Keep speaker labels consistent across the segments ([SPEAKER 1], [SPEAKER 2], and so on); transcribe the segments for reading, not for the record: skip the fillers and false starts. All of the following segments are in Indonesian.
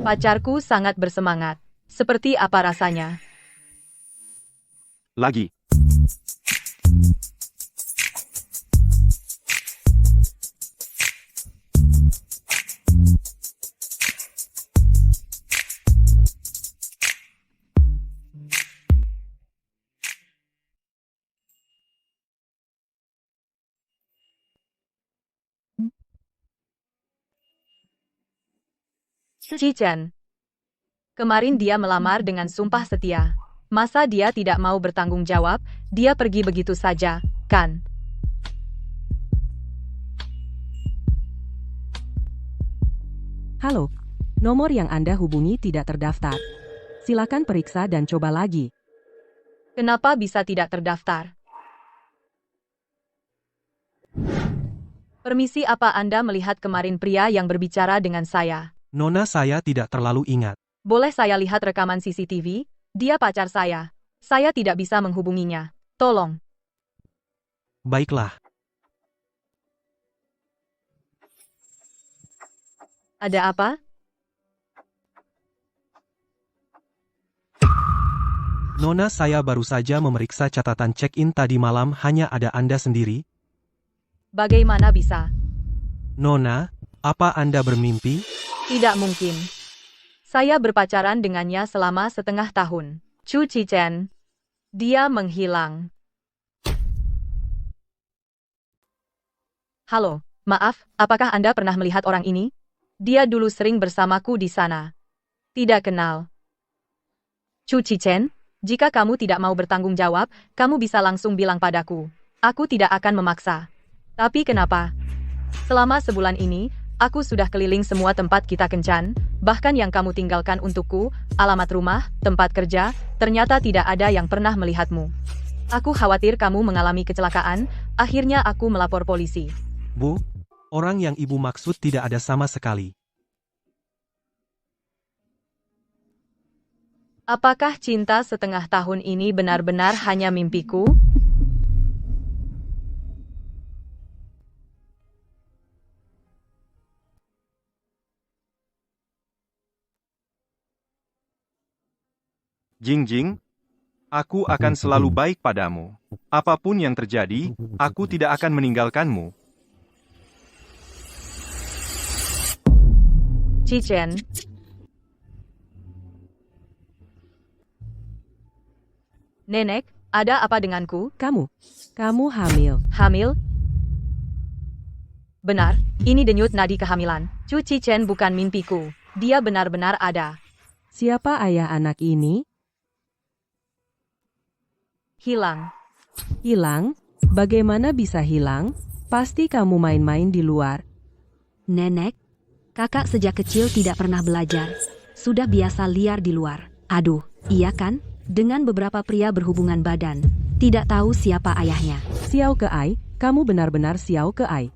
[SPEAKER 1] Pacarku sangat bersemangat. Seperti apa rasanya?
[SPEAKER 2] Lagi.
[SPEAKER 1] Cichen. Kemarin dia melamar dengan sumpah setia. Masa dia tidak mau bertanggung jawab, dia pergi begitu saja, kan?
[SPEAKER 3] Halo, nomor yang Anda hubungi tidak terdaftar. Silakan periksa dan coba lagi.
[SPEAKER 1] Kenapa bisa tidak terdaftar? Permisi, apa Anda melihat kemarin pria yang berbicara dengan saya?
[SPEAKER 4] Nona, saya tidak terlalu ingat.
[SPEAKER 1] Boleh saya lihat rekaman CCTV? Dia pacar saya. Saya tidak bisa menghubunginya. Tolong.
[SPEAKER 4] Baiklah.
[SPEAKER 1] Ada apa?
[SPEAKER 4] Nona, saya baru saja memeriksa catatan check-in tadi malam, hanya ada Anda sendiri.
[SPEAKER 1] Bagaimana bisa?
[SPEAKER 4] Nona, apa Anda bermimpi?
[SPEAKER 1] Tidak mungkin. Saya berpacaran dengannya selama setengah tahun. Chu Cichen. Dia menghilang. Halo, maaf, apakah Anda pernah melihat orang ini? Dia dulu sering bersamaku di sana. Tidak kenal. Chu Cichen, jika kamu tidak mau bertanggung jawab, kamu bisa langsung bilang padaku. Aku tidak akan memaksa. Tapi kenapa? Selama sebulan ini, aku sudah keliling semua tempat kita kencan, bahkan yang kamu tinggalkan untukku, alamat rumah, tempat kerja, ternyata tidak ada yang pernah melihatmu. Aku khawatir kamu mengalami kecelakaan, akhirnya aku melapor polisi.
[SPEAKER 4] Bu, orang yang Ibu maksud tidak ada sama sekali.
[SPEAKER 1] Apakah cinta setengah tahun ini benar-benar hanya mimpiku?
[SPEAKER 2] Jing, aku akan selalu baik padamu. Apapun yang terjadi, aku tidak akan meninggalkanmu.
[SPEAKER 1] Cichen. Nenek, ada apa denganku?
[SPEAKER 3] Kamu hamil.
[SPEAKER 1] Hamil? Benar, ini denyut nadi kehamilan. Chu Cichen bukan mimpiku. Dia benar-benar ada.
[SPEAKER 3] Siapa ayah anak ini?
[SPEAKER 1] Hilang.
[SPEAKER 3] Hilang? Bagaimana bisa hilang? Pasti kamu main-main di luar.
[SPEAKER 5] Nenek, kakak sejak kecil tidak pernah belajar. Sudah biasa liar di luar. Aduh, iya kan? Dengan beberapa pria berhubungan badan. Tidak tahu siapa ayahnya.
[SPEAKER 3] Xiao Keai, kamu benar-benar Xiao Keai.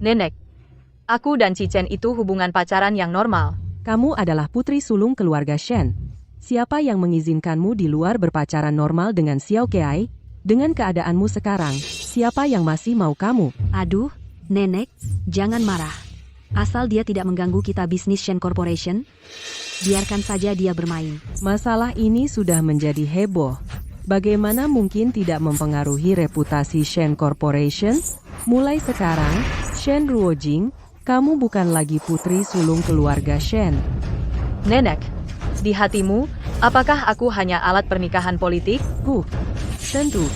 [SPEAKER 1] Nenek, aku dan Cichen itu hubungan pacaran yang normal.
[SPEAKER 3] Kamu adalah putri sulung keluarga Shen. Siapa yang mengizinkanmu di luar berpacaran normal dengan Xiao Keai? Dengan keadaanmu sekarang, siapa yang masih mau kamu?
[SPEAKER 5] Aduh, Nenek, jangan marah. Asal dia tidak mengganggu kita bisnis Shen Corporation, biarkan saja dia bermain.
[SPEAKER 3] Masalah ini sudah menjadi heboh. Bagaimana mungkin tidak mempengaruhi reputasi Shen Corporation? Mulai sekarang, Shen Ruojing, kamu bukan lagi putri sulung keluarga Shen.
[SPEAKER 1] Nenek, di hatimu, apakah aku hanya alat pernikahan politik?
[SPEAKER 3] Tentu.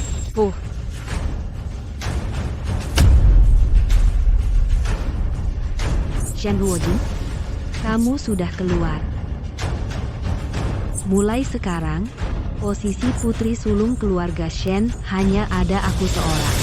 [SPEAKER 5] Shen Ruojing, kamu sudah keluar. Mulai sekarang, posisi putri sulung keluarga Shen hanya ada aku seorang.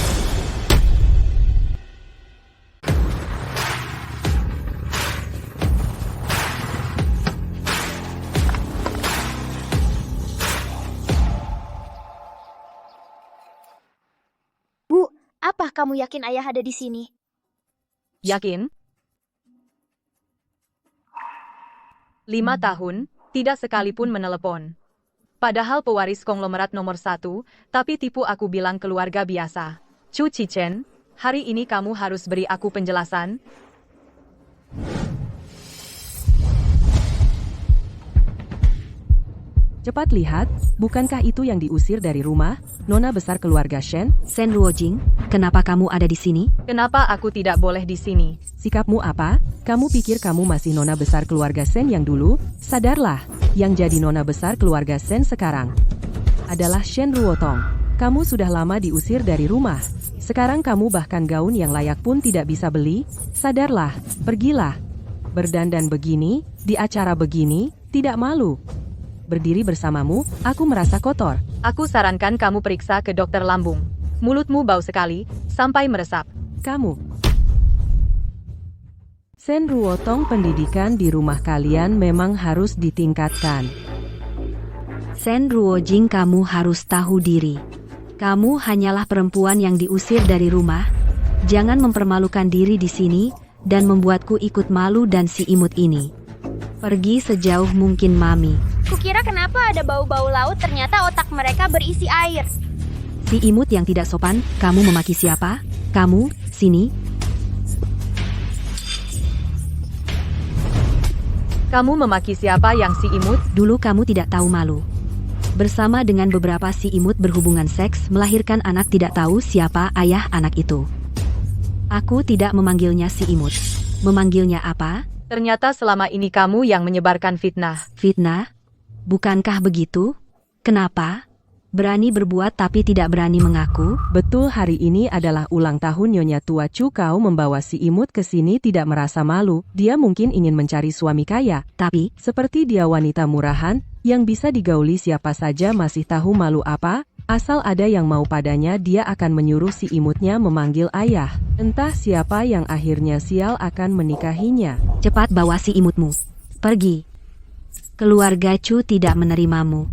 [SPEAKER 6] Bu, apa kamu yakin ayah ada di sini?
[SPEAKER 1] Yakin? 5 tahun, tidak sekalipun menelepon. Padahal pewaris konglomerat nomor 1, tapi tipu aku bilang keluarga biasa. Chu Cichen, hari ini kamu harus beri aku penjelasan.
[SPEAKER 3] Cepat lihat, bukankah itu yang diusir dari rumah, nona besar keluarga Shen?
[SPEAKER 5] Shen Ruojing, kenapa kamu ada di sini?
[SPEAKER 1] Kenapa aku tidak boleh di sini?
[SPEAKER 3] Sikapmu apa? Kamu pikir kamu masih nona besar keluarga Shen yang dulu? Sadarlah, yang jadi nona besar keluarga Shen sekarang adalah Shen Ruotong. Kamu sudah lama diusir dari rumah. Sekarang kamu bahkan gaun yang layak pun tidak bisa beli. Sadarlah, pergilah. Berdandan begini, di acara begini, tidak malu. Berdiri bersamamu, aku merasa kotor.
[SPEAKER 1] Aku sarankan kamu periksa ke dokter lambung. Mulutmu bau sekali, sampai meresap.
[SPEAKER 3] Kamu. Shen Ruotong, pendidikan di rumah kalian memang harus ditingkatkan.
[SPEAKER 5] Shen Ruojing, kamu harus tahu diri. Kamu hanyalah perempuan yang diusir dari rumah. Jangan mempermalukan diri di sini dan membuatku ikut malu dan si imut ini. Pergi sejauh mungkin, Mami.
[SPEAKER 6] Kukira kenapa ada bau-bau laut, ternyata otak mereka berisi air.
[SPEAKER 5] Si imut yang tidak sopan, kamu memaki siapa? Kamu, sini.
[SPEAKER 1] Kamu memaki siapa yang si imut?
[SPEAKER 5] Dulu kamu tidak tahu malu. Bersama dengan beberapa si imut berhubungan seks melahirkan anak, tidak tahu siapa ayah anak itu. Aku tidak memanggilnya si imut. Memanggilnya apa?
[SPEAKER 1] Ternyata selama ini kamu yang menyebarkan fitnah.
[SPEAKER 5] Fitnah? Bukankah begitu? Kenapa? Berani berbuat tapi tidak berani mengaku?
[SPEAKER 3] Betul, hari ini adalah ulang tahun Nyonya Tua Chu. Kau membawa si imut ke sini tidak merasa malu. Dia mungkin ingin mencari suami kaya.
[SPEAKER 5] Tapi,
[SPEAKER 3] Seperti dia wanita murahan, yang bisa digauli siapa saja, masih tahu malu apa? Asal ada yang mau padanya, dia akan menyuruh si imutnya memanggil ayah. Entah siapa yang akhirnya sial akan menikahinya.
[SPEAKER 5] cepat bawa si imutmu. Pergi. Keluarga Chu tidak menerimamu.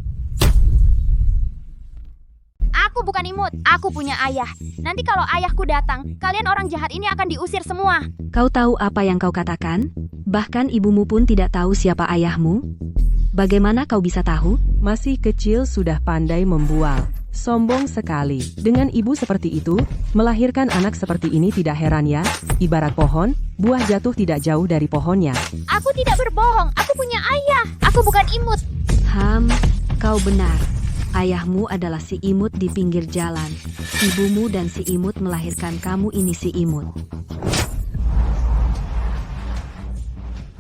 [SPEAKER 6] Aku bukan imut, aku punya ayah. Nanti kalau ayahku datang, kalian orang jahat ini akan diusir semua.
[SPEAKER 5] Kau tahu apa yang kau katakan? Bahkan ibumu pun tidak tahu siapa ayahmu. Bagaimana kau bisa tahu?
[SPEAKER 3] Masih kecil sudah pandai membual. Sombong sekali. Dengan ibu seperti itu, melahirkan anak seperti ini tidak heran ya. Ibarat pohon, buah jatuh tidak jauh dari pohonnya.
[SPEAKER 6] Aku tidak berbohong, aku punya ayah. Aku bukan imut.
[SPEAKER 5] Kau benar. Ayahmu adalah si imut di pinggir jalan. Ibumu dan si imut melahirkan kamu, ini si imut.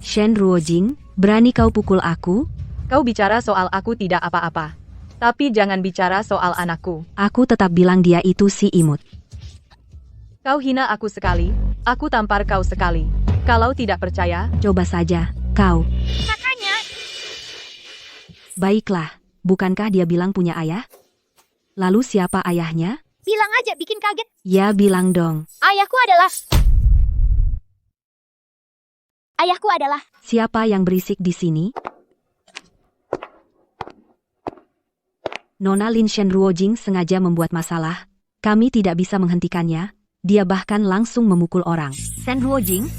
[SPEAKER 5] Shen Ruojing, berani kau pukul aku?
[SPEAKER 1] Kau bicara soal aku tidak apa-apa. Tapi jangan bicara soal anakku.
[SPEAKER 5] Aku tetap bilang dia itu si imut.
[SPEAKER 1] Kau hina aku sekali, aku tampar kau sekali. Kalau tidak percaya,
[SPEAKER 5] Coba saja, kau.
[SPEAKER 6] Kakaknya,
[SPEAKER 5] Baiklah, bukankah dia bilang punya ayah? Lalu siapa ayahnya?
[SPEAKER 6] bilang aja bikin kaget.
[SPEAKER 5] Ya bilang dong.
[SPEAKER 6] Ayahku adalah... Ayahku adalah...
[SPEAKER 5] Siapa yang berisik di sini? Nona Lin Shen Ruojing sengaja membuat masalah. Kami tidak bisa menghentikannya. Dia bahkan langsung memukul orang. Shen Ruojing?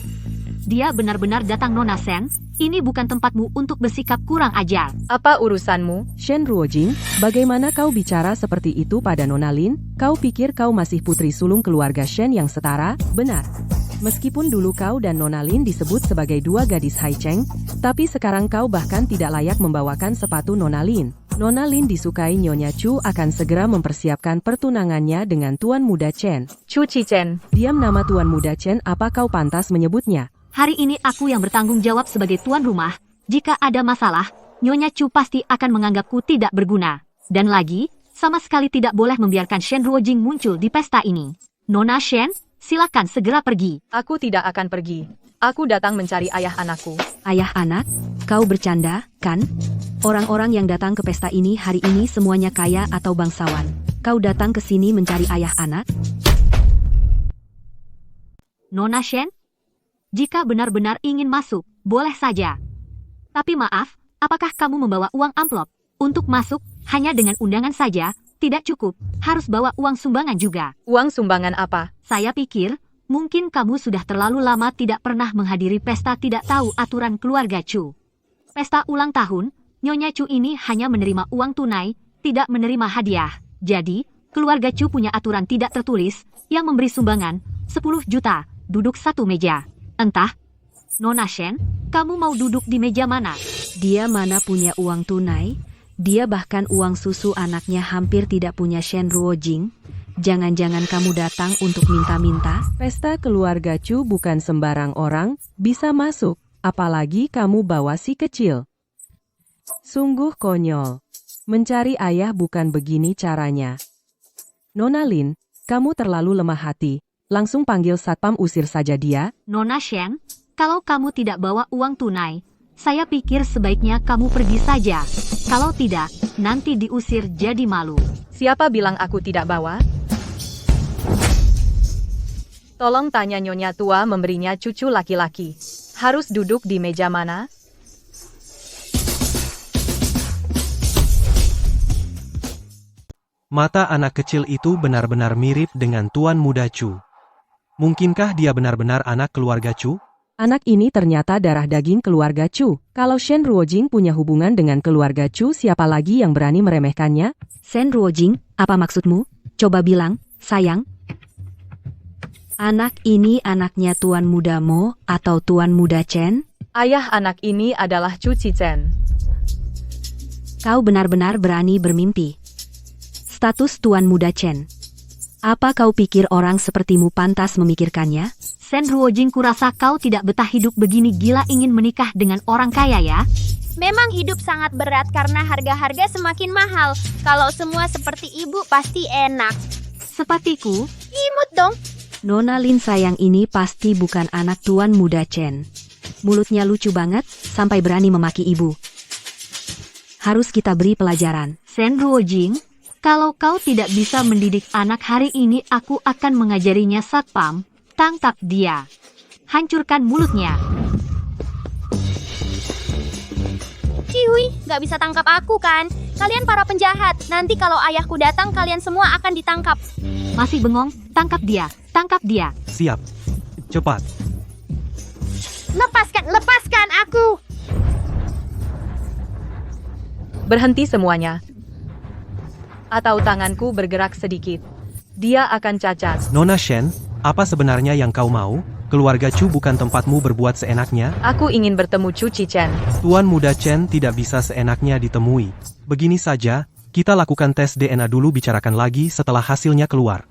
[SPEAKER 5] Dia benar-benar datang, Nona Shen. Ini bukan tempatmu untuk bersikap kurang ajar.
[SPEAKER 1] apa urusanmu?
[SPEAKER 3] Shen Ruojing, bagaimana kau bicara seperti itu pada Nona Lin? Kau pikir kau masih putri sulung keluarga Shen yang setara? Benar. Meskipun dulu kau dan Nona Lin disebut sebagai dua gadis Hai Cheng, tapi sekarang kau bahkan tidak layak membawakan sepatu Nona Lin. Nona Lin disukai Nyonya Chu akan segera mempersiapkan pertunangannya dengan Tuan Muda Chen.
[SPEAKER 1] Chu Chen.
[SPEAKER 3] Diam, nama Tuan Muda Chen apa kau pantas menyebutnya?
[SPEAKER 5] Hari ini aku yang bertanggung jawab sebagai tuan rumah. Jika ada masalah, Nyonya Chu pasti akan menganggapku tidak berguna. Dan lagi, sama sekali tidak boleh membiarkan Shen Ruojing muncul di pesta ini. Nona Shen, silakan segera pergi.
[SPEAKER 1] Aku tidak akan pergi. Aku datang mencari ayah anakku.
[SPEAKER 5] Ayah anak, kau bercanda, kan? Orang-orang yang datang ke pesta ini hari ini semuanya kaya atau bangsawan. Kau datang ke sini mencari ayah anak? Nona Shen? Jika benar-benar ingin masuk, boleh saja. Tapi maaf, apakah kamu membawa uang amplop? Untuk masuk, hanya dengan undangan saja, tidak cukup. Harus bawa uang sumbangan juga.
[SPEAKER 1] Uang sumbangan apa?
[SPEAKER 5] Saya pikir, mungkin kamu sudah terlalu lama tidak pernah menghadiri pesta, tidak tahu aturan keluarga Chu. Pesta ulang tahun, Nyonya Chu ini hanya menerima uang tunai, tidak menerima hadiah. Jadi, keluarga Chu punya aturan tidak tertulis, yang memberi sumbangan, 10 juta, duduk satu meja. Entah, Nona Shen, kamu mau duduk di meja mana? Dia mana punya uang tunai? Dia bahkan uang susu anaknya hampir tidak punya. Shen Ruojing, jangan-jangan kamu datang untuk minta-minta?
[SPEAKER 3] Pesta keluarga Chu bukan sembarang orang bisa masuk, apalagi kamu bawa si kecil. Sungguh konyol. Mencari ayah bukan begini caranya. Nona Lin, kamu terlalu lemah hati. Langsung panggil satpam, usir saja dia.
[SPEAKER 5] Nona Shen, kalau kamu tidak bawa uang tunai, saya pikir sebaiknya kamu pergi saja. Kalau tidak, nanti diusir jadi malu.
[SPEAKER 1] Siapa bilang aku tidak bawa? Tolong tanya Nyonya tua memberinya cucu laki-laki. Harus duduk di meja mana?
[SPEAKER 4] Mata anak kecil itu benar-benar mirip dengan Tuan Muda Chu. Mungkinkah dia benar-benar anak keluarga Chu?
[SPEAKER 3] Anak ini ternyata darah daging keluarga Chu. Kalau Shen Ruojing punya hubungan dengan keluarga Chu, siapa lagi yang berani meremehkannya?
[SPEAKER 5] Shen Ruojing, apa maksudmu? Coba bilang, sayang. Anak ini anaknya Tuan Muda Mo atau Tuan Muda Chen?
[SPEAKER 1] Ayah anak ini adalah Chu Qichen.
[SPEAKER 5] Kau benar-benar berani bermimpi. Status Tuan Muda Chen. Apa kau pikir orang sepertimu pantas memikirkannya? Shen Ruojing, kurasa kau tidak betah hidup begini, gila ingin menikah dengan orang kaya ya?
[SPEAKER 6] Memang hidup sangat berat karena harga-harga semakin mahal. Kalau semua seperti ibu pasti enak.
[SPEAKER 5] Sepertiku,
[SPEAKER 6] Imut dong.
[SPEAKER 5] Nona Lin sayang ini pasti bukan anak Tuan Muda Chen. Mulutnya lucu banget, sampai berani memaki ibu. Harus kita beri pelajaran. Shen Ruojing, kalau kau tidak bisa mendidik anak hari ini, aku akan mengajarinya satpam. Tangkap dia. Hancurkan mulutnya.
[SPEAKER 6] Cihui, gak bisa tangkap aku kan? Kalian para penjahat. Nanti kalau ayahku datang, kalian semua akan ditangkap.
[SPEAKER 5] Masih bengong? Tangkap dia. Tangkap dia.
[SPEAKER 4] Siap. Cepat.
[SPEAKER 6] Lepaskan aku.
[SPEAKER 1] Berhenti semuanya. Atau tanganku bergerak sedikit. Dia akan cacat.
[SPEAKER 4] Nona Shen, apa sebenarnya yang kau mau? Keluarga Chu bukan tempatmu berbuat seenaknya.
[SPEAKER 1] Aku ingin bertemu Chu Qichen.
[SPEAKER 4] Tuan Muda Chen tidak bisa seenaknya ditemui. Begini saja, kita lakukan tes DNA dulu, bicarakan lagi setelah hasilnya keluar.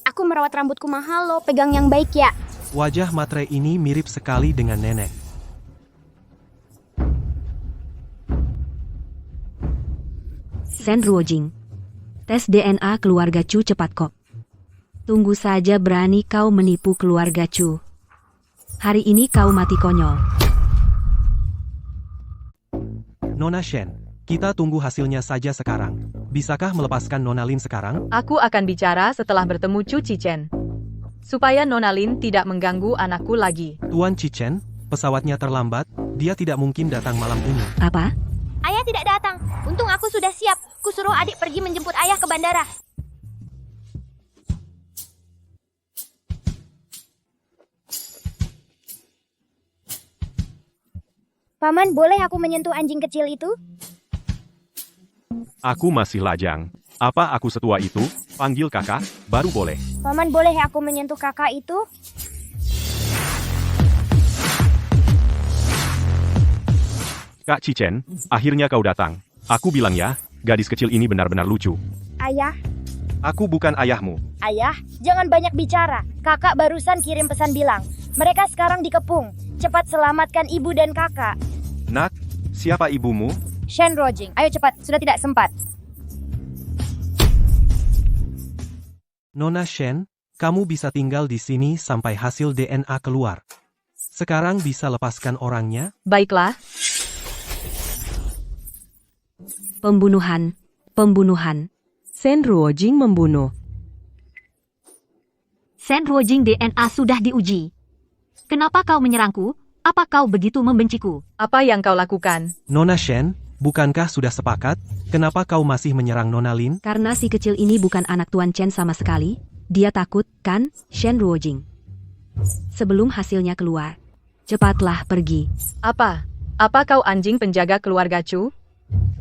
[SPEAKER 6] Aku merawat rambutku mahal loh, pegang yang baik ya.
[SPEAKER 4] Wajah matre ini mirip sekali dengan nenek.
[SPEAKER 5] Shen Ruojing. Tes DNA keluarga Chu cepat kok. Tunggu saja, berani kau menipu keluarga Chu. Hari ini kau mati konyol.
[SPEAKER 4] Nona Shen, kita tunggu hasilnya saja sekarang. Bisakah melepaskan Nona Lin sekarang?
[SPEAKER 1] Aku akan bicara setelah bertemu Chu Qichen. Supaya Nona Lin tidak mengganggu anakku lagi.
[SPEAKER 4] Tuan Qichen, pesawatnya terlambat, dia tidak mungkin datang malam ini.
[SPEAKER 5] Apa?
[SPEAKER 6] Ayah tidak datang. Untung aku sudah siap. Kusuruh adik pergi menjemput ayah ke bandara. Paman, boleh aku menyentuh anjing kecil itu?
[SPEAKER 2] Aku masih lajang. Apa aku setua itu? Panggil kakak, baru boleh.
[SPEAKER 6] Paman, boleh aku menyentuh kakak itu?
[SPEAKER 2] Kak Qichen, akhirnya kau datang. Aku bilang ya, gadis kecil ini benar-benar lucu.
[SPEAKER 6] Ayah,
[SPEAKER 2] Aku bukan ayahmu.
[SPEAKER 6] ayah, jangan banyak bicara. Kakak barusan kirim pesan bilang, mereka sekarang dikepung. Cepat selamatkan ibu dan kakak.
[SPEAKER 2] Nak, siapa ibumu?
[SPEAKER 6] Shen Ruojing, ayo cepat, sudah tidak sempat.
[SPEAKER 4] Nona Shen, kamu bisa tinggal di sini sampai hasil DNA keluar. Sekarang bisa lepaskan orangnya?
[SPEAKER 1] Baiklah.
[SPEAKER 5] Pembunuhan. Pembunuhan.
[SPEAKER 3] Shen Ruojing membunuh.
[SPEAKER 5] Shen Ruojing, DNA sudah diuji. Kenapa kau menyerangku? Apa kau begitu membenciku?
[SPEAKER 1] Apa yang kau lakukan?
[SPEAKER 4] Nona Shen, bukankah sudah sepakat? Kenapa kau masih menyerang Nona Lin?
[SPEAKER 5] Karena si kecil ini bukan anak Tuan Chen sama sekali. Dia takut, kan, Shen Ruojing? Sebelum hasilnya keluar, cepatlah pergi.
[SPEAKER 1] Apa? Apa kau anjing penjaga keluarga Chu?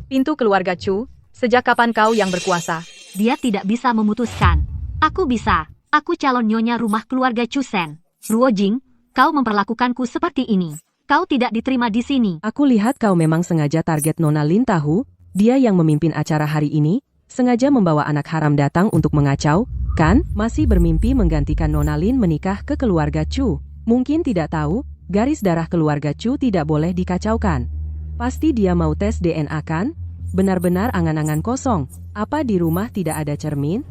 [SPEAKER 1] Pintu keluarga Chu, sejak kapan kau yang berkuasa?
[SPEAKER 5] Dia tidak bisa memutuskan. Aku bisa. Aku calon nyonya rumah keluarga Chu. Shen Ruojing, kau memperlakukanku seperti ini. kau tidak diterima di sini.
[SPEAKER 3] Aku lihat kau memang sengaja target Nona Lin tahu, dia yang memimpin acara hari ini, sengaja membawa anak haram datang untuk mengacau, kan? Masih bermimpi menggantikan Nona Lin menikah ke keluarga Chu. Mungkin tidak tahu, garis darah keluarga Chu tidak boleh dikacaukan. Pasti dia mau tes DNA kan? Benar-benar angan-angan kosong. Apa di rumah tidak ada cermin?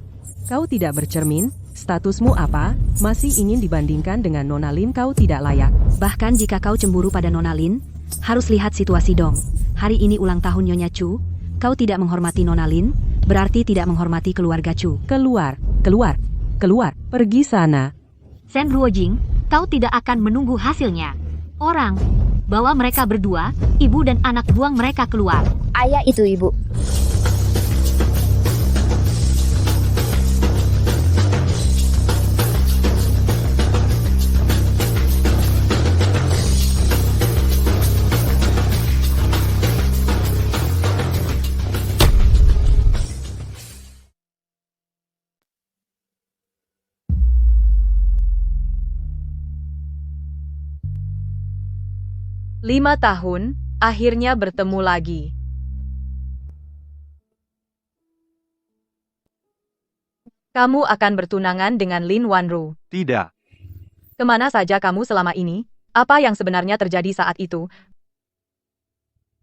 [SPEAKER 3] Kau tidak bercermin? Statusmu apa? Masih ingin dibandingkan dengan Nona Lin, kau tidak layak.
[SPEAKER 5] Bahkan jika kau cemburu pada Nona Lin, harus lihat situasi dong. Hari ini ulang tahun Nyonya Chu, kau tidak menghormati Nona Lin, berarti tidak menghormati keluarga Chu.
[SPEAKER 3] Keluar, keluar, keluar, pergi sana.
[SPEAKER 5] Shen Ruojing, kau tidak akan menunggu hasilnya. Orang, bawa mereka berdua, ibu dan anak buang mereka keluar.
[SPEAKER 6] Ayah itu ibu.
[SPEAKER 1] Lima tahun, akhirnya bertemu lagi. Kamu akan bertunangan dengan Lin Wanru.
[SPEAKER 2] Tidak.
[SPEAKER 1] Kemana saja kamu selama ini? Apa yang sebenarnya terjadi saat itu?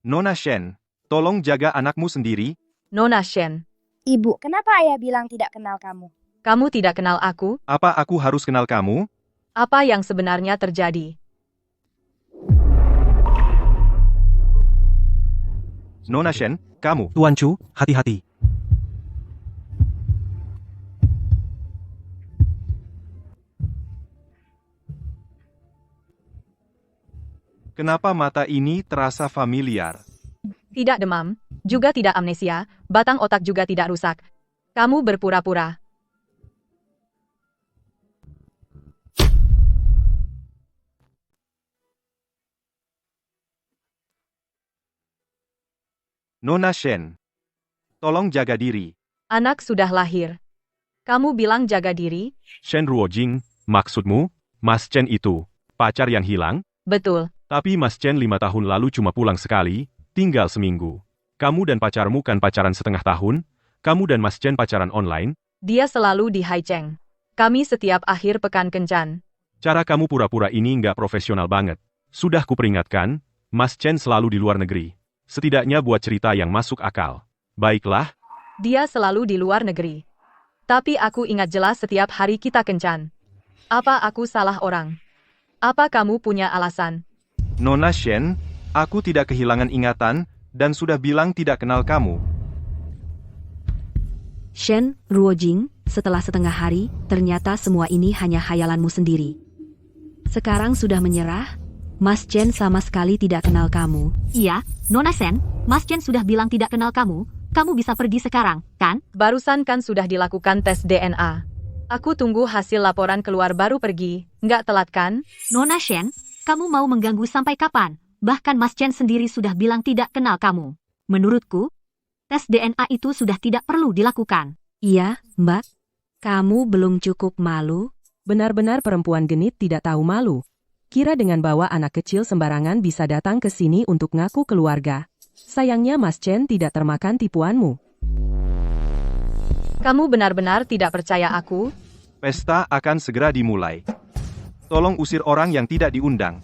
[SPEAKER 2] Nona Shen, tolong jaga anakmu sendiri.
[SPEAKER 1] Nona Shen,
[SPEAKER 6] Ibu, kenapa ayah bilang tidak kenal kamu?
[SPEAKER 1] kamu tidak kenal aku?
[SPEAKER 2] Apa aku harus kenal kamu?
[SPEAKER 1] Apa yang sebenarnya terjadi?
[SPEAKER 2] Nona Shen, kamu.
[SPEAKER 4] Tuan Chu, hati-hati.
[SPEAKER 2] Kenapa mata ini terasa familiar?
[SPEAKER 1] Tidak demam, juga tidak amnesia, batang otak juga tidak rusak. Kamu berpura-pura.
[SPEAKER 2] Nona Shen, tolong jaga diri.
[SPEAKER 1] Anak sudah lahir. Kamu bilang jaga diri?
[SPEAKER 2] Shen Ruojing, maksudmu, Mas Chen itu, pacar yang hilang?
[SPEAKER 1] Betul.
[SPEAKER 2] Tapi Mas Chen 5 tahun lalu cuma pulang sekali, tinggal seminggu. Kamu dan pacarmu kan pacaran setengah tahun? Kamu dan Mas Chen pacaran online?
[SPEAKER 1] Dia selalu di Haicheng. Kami setiap akhir pekan kencan.
[SPEAKER 2] Cara kamu pura-pura ini nggak profesional banget. Sudah kuperingatkan, Mas Chen selalu di luar negeri. Setidaknya buat cerita yang masuk akal. Baiklah,
[SPEAKER 1] Dia selalu di luar negeri. Tapi aku ingat jelas setiap hari kita kencan. Apa aku salah orang? Apa kamu punya alasan?
[SPEAKER 2] Nona Shen, aku tidak kehilangan ingatan, dan sudah bilang tidak kenal kamu.
[SPEAKER 5] Shen Ruojing, setelah setengah hari, ternyata semua ini hanya khayalanmu sendiri. Sekarang sudah menyerah? Mas Chen sama sekali tidak kenal kamu. Iya, Nona Shen, Mas Chen sudah bilang tidak kenal kamu. Kamu bisa pergi sekarang, kan?
[SPEAKER 1] Barusan kan sudah dilakukan tes DNA. Aku tunggu hasil laporan keluar baru pergi. Nggak telat kan?
[SPEAKER 5] Nona Shen, kamu mau mengganggu sampai kapan? Bahkan Mas Chen sendiri sudah bilang tidak kenal kamu. Menurutku, tes DNA itu sudah tidak perlu dilakukan. Iya, Mbak. Kamu belum cukup malu?
[SPEAKER 3] Benar-benar perempuan genit tidak tahu malu. Kira dengan bawa anak kecil sembarangan bisa datang ke sini untuk ngaku keluarga. Sayangnya Mas Chen tidak termakan tipuanmu.
[SPEAKER 1] Kamu benar-benar tidak percaya aku?
[SPEAKER 2] Pesta akan segera dimulai. Tolong usir orang yang tidak diundang.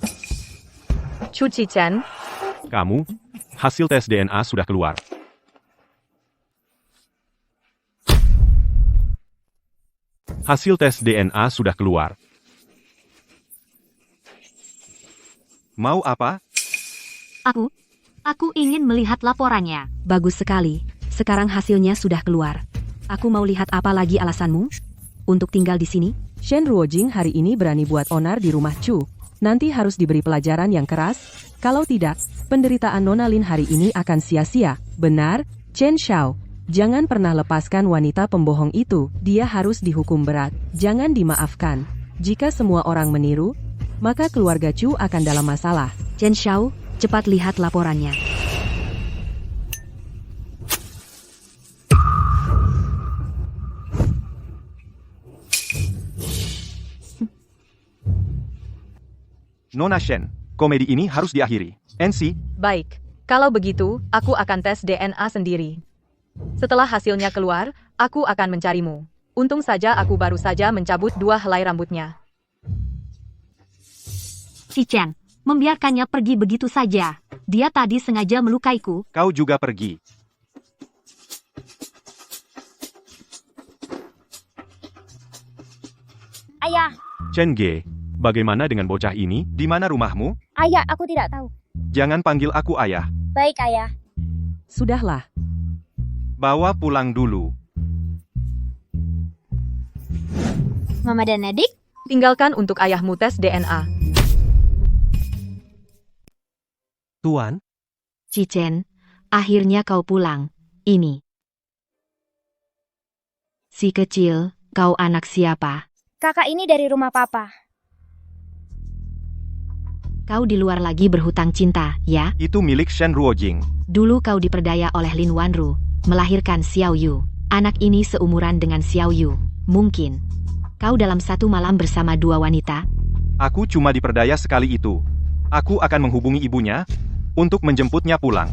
[SPEAKER 1] Chu Chen,
[SPEAKER 2] Kamu, hasil tes DNA sudah keluar. Hasil tes DNA sudah keluar. Mau apa?
[SPEAKER 5] Aku ingin melihat laporannya. Bagus sekali. Sekarang hasilnya sudah keluar. Aku mau lihat apa lagi alasanmu untuk tinggal di sini.
[SPEAKER 3] Shen Ruojing hari ini berani buat onar di rumah Chu. Nanti harus diberi pelajaran yang keras. Kalau tidak, penderitaan Nona Lin hari ini akan sia-sia. Benar, Chen Xiao. Jangan pernah lepaskan wanita pembohong itu. Dia harus dihukum berat. Jangan dimaafkan. Jika semua orang meniru, maka keluarga Chu akan dalam masalah.
[SPEAKER 5] Chen Xiao, cepat lihat laporannya.
[SPEAKER 2] Nona Shen, komedi ini harus diakhiri. NC,
[SPEAKER 1] Baik, kalau begitu, aku akan tes DNA sendiri. Setelah hasilnya keluar, aku akan mencarimu. Untung saja aku baru saja mencabut 2 helai rambutnya.
[SPEAKER 5] Cichen, membiarkannya pergi begitu saja. Dia tadi sengaja melukaiku.
[SPEAKER 2] kau juga pergi.
[SPEAKER 6] Ayah,
[SPEAKER 2] Chen Ge, bagaimana dengan bocah ini? Di mana rumahmu?
[SPEAKER 6] ayah, aku tidak tahu.
[SPEAKER 2] Jangan panggil aku ayah.
[SPEAKER 6] Baik, ayah.
[SPEAKER 3] Sudahlah,
[SPEAKER 2] Bawa pulang dulu.
[SPEAKER 6] Mama dan adik,
[SPEAKER 1] Tinggalkan untuk ayahmu tes DNA.
[SPEAKER 4] Tuan,
[SPEAKER 5] Cichen, akhirnya kau pulang. Ini. Si kecil, kau anak siapa?
[SPEAKER 6] kakak ini dari rumah papa.
[SPEAKER 5] Kau di luar lagi berhutang cinta, ya?
[SPEAKER 2] Itu milik Shen Ruojing.
[SPEAKER 5] Dulu kau diperdaya oleh Lin Wanru, melahirkan Xiao Yu. Anak ini seumuran dengan Xiao Yu. Mungkin. Kau dalam satu malam bersama 2 wanita?
[SPEAKER 2] Aku cuma diperdaya sekali itu. Aku akan menghubungi ibunya untuk menjemputnya pulang.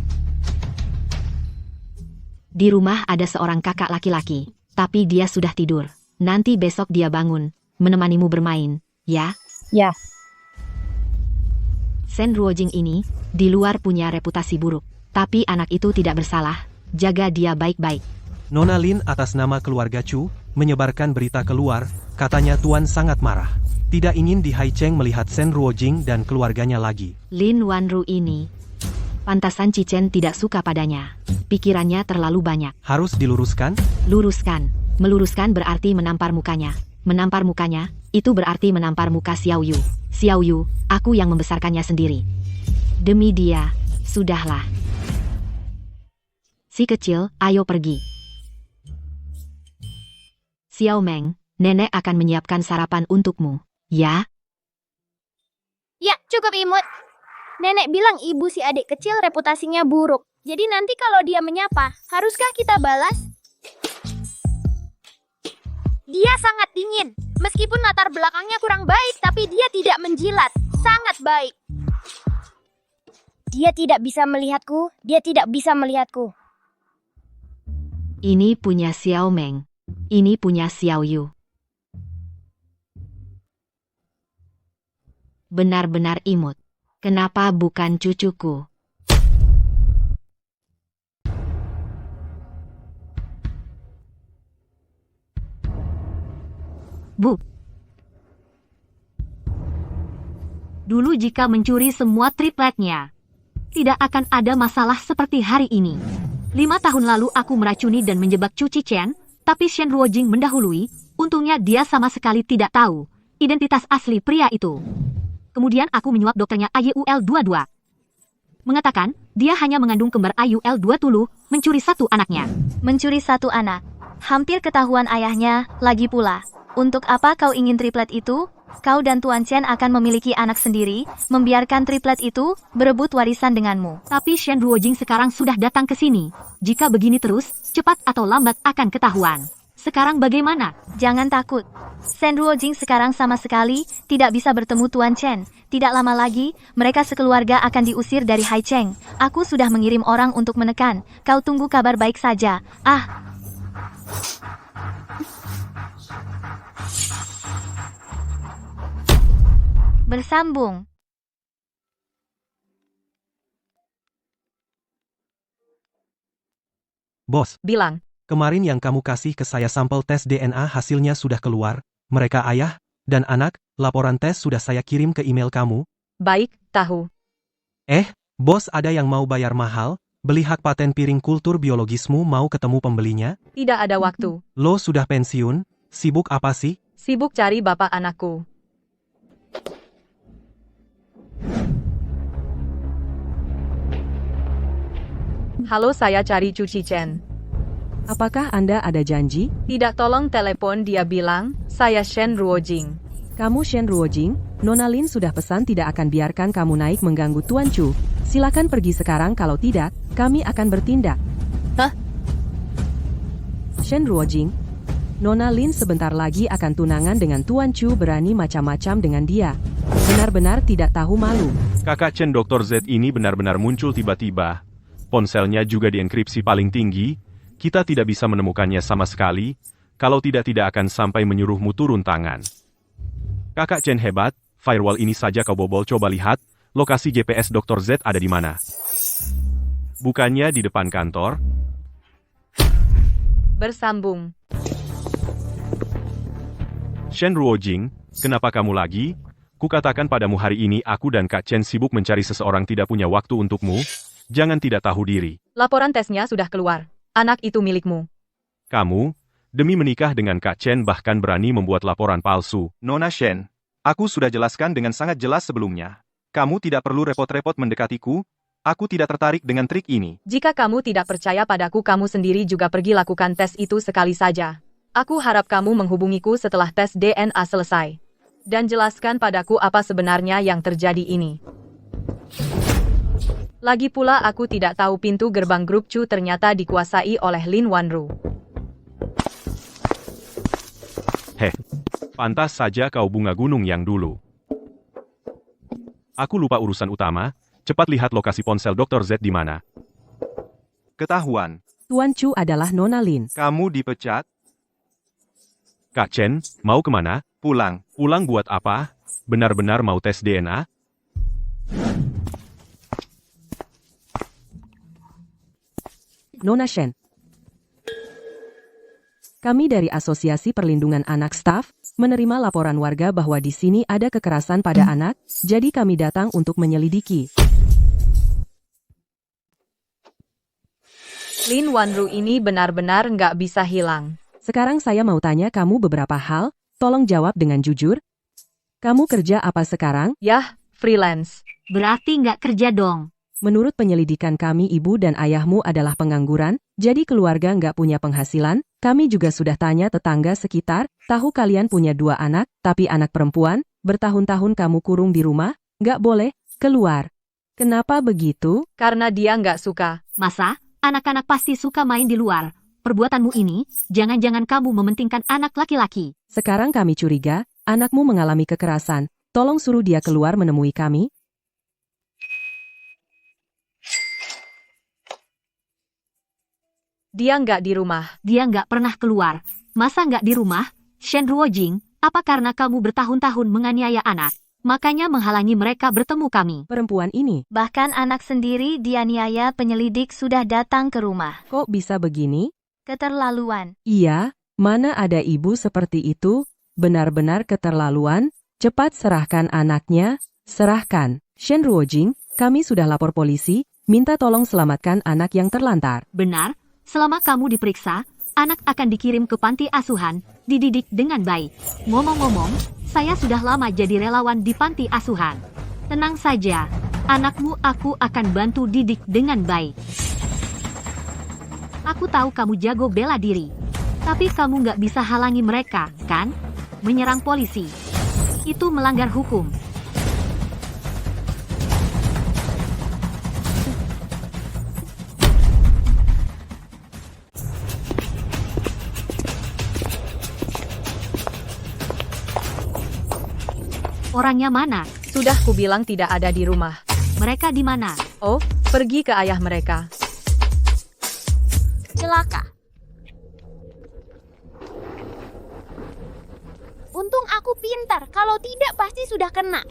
[SPEAKER 5] Di rumah ada seorang kakak laki-laki, tapi dia sudah tidur. Nanti besok dia bangun, menemanimu bermain, ya?
[SPEAKER 6] Ya.
[SPEAKER 5] Shen Ruojing ini, di luar punya reputasi buruk. Tapi anak itu tidak bersalah, jaga dia baik-baik.
[SPEAKER 4] Nona Lin atas nama keluarga Chu, menyebarkan berita keluar, katanya Tuan sangat marah. Tidak ingin di Haicheng melihat Shen Ruojing dan keluarganya lagi.
[SPEAKER 5] Lin Wanru ini, pantasan Cichen tidak suka padanya. Pikirannya terlalu banyak.
[SPEAKER 4] Harus diluruskan?
[SPEAKER 5] Luruskan. Meluruskan berarti menampar mukanya. Menampar mukanya, itu berarti menampar muka Xiao Yu. Xiao Yu, aku yang membesarkannya sendiri. Demi dia, sudahlah. Si kecil, ayo pergi. Xiao Meng, nenek akan menyiapkan sarapan untukmu, ya?
[SPEAKER 6] Ya, cukup imut. Nenek bilang ibu si adik kecil reputasinya buruk. Jadi nanti kalau dia menyapa, haruskah kita balas? Dia sangat dingin. Meskipun latar belakangnya kurang baik, tapi dia tidak menjilat. Sangat baik. Dia tidak bisa melihatku. Dia tidak bisa melihatku.
[SPEAKER 5] Ini punya Xiao Meng. Ini punya Xiao Yu. Benar-benar imut. Kenapa bukan cucuku? Bu. Dulu jika mencuri semua tripletnya, tidak akan ada masalah seperti hari ini. 5 tahun lalu aku meracuni dan menjebak Chu Cichen, tapi Shen Ruojing mendahului. Untungnya dia sama sekali tidak tahu identitas asli pria itu. Kemudian aku menyuap dokternya IUL-22. Mengatakan, dia hanya mengandung kembar IUL-2 dulu, mencuri 1 anaknya.
[SPEAKER 7] Mencuri 1 anak. Hampir ketahuan ayahnya, lagi pula. Untuk apa kau ingin triplet itu? Kau dan Tuan Chen akan memiliki anak sendiri, membiarkan triplet itu berebut warisan denganmu.
[SPEAKER 5] Tapi Shen Ruojing sekarang sudah datang ke sini. Jika begini terus, cepat atau lambat akan ketahuan. Sekarang bagaimana?
[SPEAKER 7] Jangan takut. Shen Ruojing sekarang sama sekali tidak bisa bertemu Tuan Chen. Tidak lama lagi, mereka sekeluarga akan diusir dari Haicheng. Aku sudah mengirim orang untuk menekan. Kau tunggu kabar baik saja. Bersambung.
[SPEAKER 4] Bos,
[SPEAKER 1] Bilang,
[SPEAKER 4] kemarin yang kamu kasih ke saya sampel tes DNA hasilnya sudah keluar. Mereka ayah dan anak, laporan tes sudah saya kirim ke email kamu.
[SPEAKER 1] baik, tahu.
[SPEAKER 4] Bos ada yang mau bayar mahal, beli hak paten piring kultur biologismu mau ketemu pembelinya?
[SPEAKER 1] Tidak ada waktu.
[SPEAKER 4] Lo sudah pensiun, sibuk apa sih?
[SPEAKER 1] Sibuk cari bapak anakku. Halo, saya cari Chu Cichen.
[SPEAKER 3] apakah Anda ada janji?
[SPEAKER 1] Tidak, tolong telepon, dia bilang, saya Shen Ruojing.
[SPEAKER 3] Kamu Shen Ruojing, Nona Lin sudah pesan tidak akan biarkan kamu naik mengganggu Tuan Chu. Silakan pergi sekarang, kalau tidak, kami akan bertindak.
[SPEAKER 7] Hah?
[SPEAKER 3] Shen Ruojing, Nona Lin sebentar lagi akan tunangan dengan Tuan Chu, berani macam-macam dengan dia. Benar-benar tidak tahu malu.
[SPEAKER 2] Kakak Chen Dr. Z ini benar-benar muncul tiba-tiba. Ponselnya juga dienkripsi paling tinggi. Kita tidak bisa menemukannya sama sekali. Kalau tidak akan sampai menyuruhmu turun tangan. Kakak Chen hebat. Firewall ini saja kau bobol. Coba lihat, lokasi GPS Dr. Z ada di mana. Bukannya di depan kantor?
[SPEAKER 1] Bersambung.
[SPEAKER 2] Shen Ruojing, kenapa kamu lagi? Kukatakan padamu hari ini aku dan Kak Chen sibuk mencari seseorang, tidak punya waktu untukmu. Jangan tidak tahu diri.
[SPEAKER 1] Laporan tesnya sudah keluar. Anak itu milikmu.
[SPEAKER 2] Kamu, demi menikah dengan Kak Chen bahkan berani membuat laporan palsu.
[SPEAKER 8] Nona Shen, aku sudah jelaskan dengan sangat jelas sebelumnya. Kamu tidak perlu repot-repot mendekatiku. Aku tidak tertarik dengan trik ini.
[SPEAKER 1] Jika kamu tidak percaya padaku, kamu sendiri juga pergi lakukan tes itu sekali saja. Aku harap kamu menghubungiku setelah tes DNA selesai. Dan jelaskan padaku apa sebenarnya yang terjadi ini. Lagi pula aku tidak tahu pintu gerbang grup Chu ternyata dikuasai oleh Lin Wanru.
[SPEAKER 2] Pantas saja kau bunga gunung yang dulu. Aku lupa urusan utama. Cepat lihat lokasi ponsel Dr. Z di mana.
[SPEAKER 8] Ketahuan,
[SPEAKER 3] Tuan Chu adalah Nona Lin.
[SPEAKER 8] kamu dipecat,
[SPEAKER 2] Kak Chen, mau kemana?
[SPEAKER 8] pulang.
[SPEAKER 2] Pulang buat apa? Benar-benar mau tes DNA?
[SPEAKER 3] Nona Shen. Kami dari Asosiasi Perlindungan Anak Staff menerima laporan warga bahwa di sini ada kekerasan pada anak, jadi kami datang untuk menyelidiki.
[SPEAKER 1] Lin Wanru ini benar-benar nggak bisa hilang.
[SPEAKER 3] Sekarang saya mau tanya kamu beberapa hal, tolong jawab dengan jujur. Kamu kerja apa sekarang?
[SPEAKER 1] Yah, freelance.
[SPEAKER 5] Berarti nggak kerja dong.
[SPEAKER 3] Menurut penyelidikan kami, ibu dan ayahmu adalah pengangguran, jadi keluarga nggak punya penghasilan. Kami juga sudah tanya tetangga sekitar, tahu kalian punya 2 anak, tapi anak perempuan, bertahun-tahun kamu kurung di rumah, nggak boleh keluar. Kenapa begitu?
[SPEAKER 1] Karena dia nggak suka.
[SPEAKER 5] Masa? Anak-anak pasti suka main di luar. Perbuatanmu ini, jangan-jangan kamu mementingkan anak laki-laki.
[SPEAKER 3] Sekarang kami curiga, anakmu mengalami kekerasan. Tolong suruh dia keluar menemui kami.
[SPEAKER 1] Dia nggak di rumah.
[SPEAKER 5] Dia nggak pernah keluar. Masa nggak di rumah? Shen Ruojing, apa karena kamu bertahun-tahun menganiaya anak? Makanya menghalangi mereka bertemu kami.
[SPEAKER 3] Perempuan ini,
[SPEAKER 7] Bahkan anak sendiri dianiaya penyelidik sudah datang ke rumah.
[SPEAKER 3] kok bisa begini?
[SPEAKER 7] Keterlaluan.
[SPEAKER 3] Iya, mana ada ibu seperti itu? Benar-benar keterlaluan. Cepat serahkan anaknya, serahkan. Shen Ruojing, kami sudah lapor polisi, minta tolong selamatkan anak yang terlantar.
[SPEAKER 5] Benar, selama kamu diperiksa, anak akan dikirim ke panti asuhan, dididik dengan baik. Ngomong-ngomong, saya sudah lama jadi relawan di panti asuhan. Tenang saja, anakmu aku akan bantu didik dengan baik. Aku tahu kamu jago bela diri, tapi kamu nggak bisa halangi mereka, kan? Menyerang polisi. Itu melanggar hukum. Orangnya mana?
[SPEAKER 1] Sudah kubilang tidak ada di rumah.
[SPEAKER 5] Mereka di mana?
[SPEAKER 1] Oh, pergi ke ayah mereka.
[SPEAKER 6] Celaka. Untung aku pintar, kalau tidak pasti sudah kena.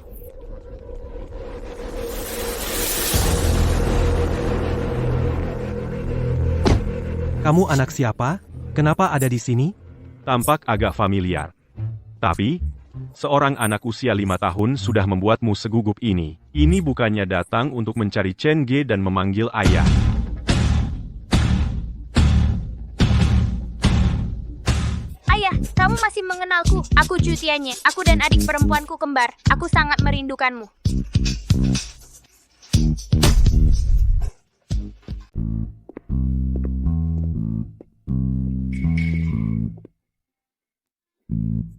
[SPEAKER 4] Kamu anak siapa? Kenapa ada di sini?
[SPEAKER 2] Tampak agak familiar. Tapi, seorang anak usia 5 tahun sudah membuatmu segugup ini. Ini bukannya datang untuk mencari Chen Ge dan memanggil ayah.
[SPEAKER 6] Ayah, kamu masih mengenalku. Aku Chu Tianye. Aku dan adik perempuanku kembar. Aku sangat merindukanmu.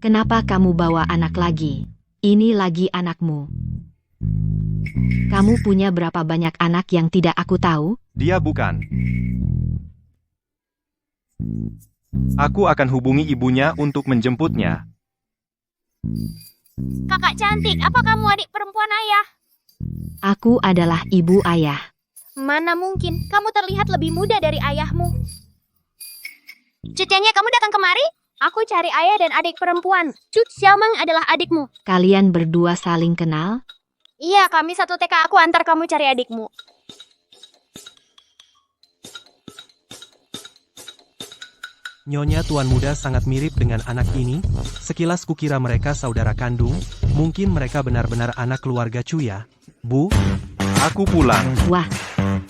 [SPEAKER 5] Kenapa kamu bawa anak lagi? Ini lagi anakmu. Kamu punya berapa banyak anak yang tidak aku tahu?
[SPEAKER 8] Dia bukan. Aku akan hubungi ibunya untuk menjemputnya.
[SPEAKER 6] Kakak cantik, apa kamu adik perempuan ayah?
[SPEAKER 5] Aku adalah ibu ayah.
[SPEAKER 6] Mana mungkin, kamu terlihat lebih muda dari ayahmu. Cutianya kamu datang kemari? Aku cari ayah dan adik perempuan. Cut Xiaomeng adalah adikmu.
[SPEAKER 5] Kalian berdua saling kenal?
[SPEAKER 6] Iya, kami satu TK, aku antar kamu cari adikmu.
[SPEAKER 4] Nyonya Tuan Muda sangat mirip dengan anak ini. Sekilas kukira mereka saudara kandung. Mungkin mereka benar-benar anak keluarga Chu ya. Bu,
[SPEAKER 8] Aku pulang.
[SPEAKER 5] Wah,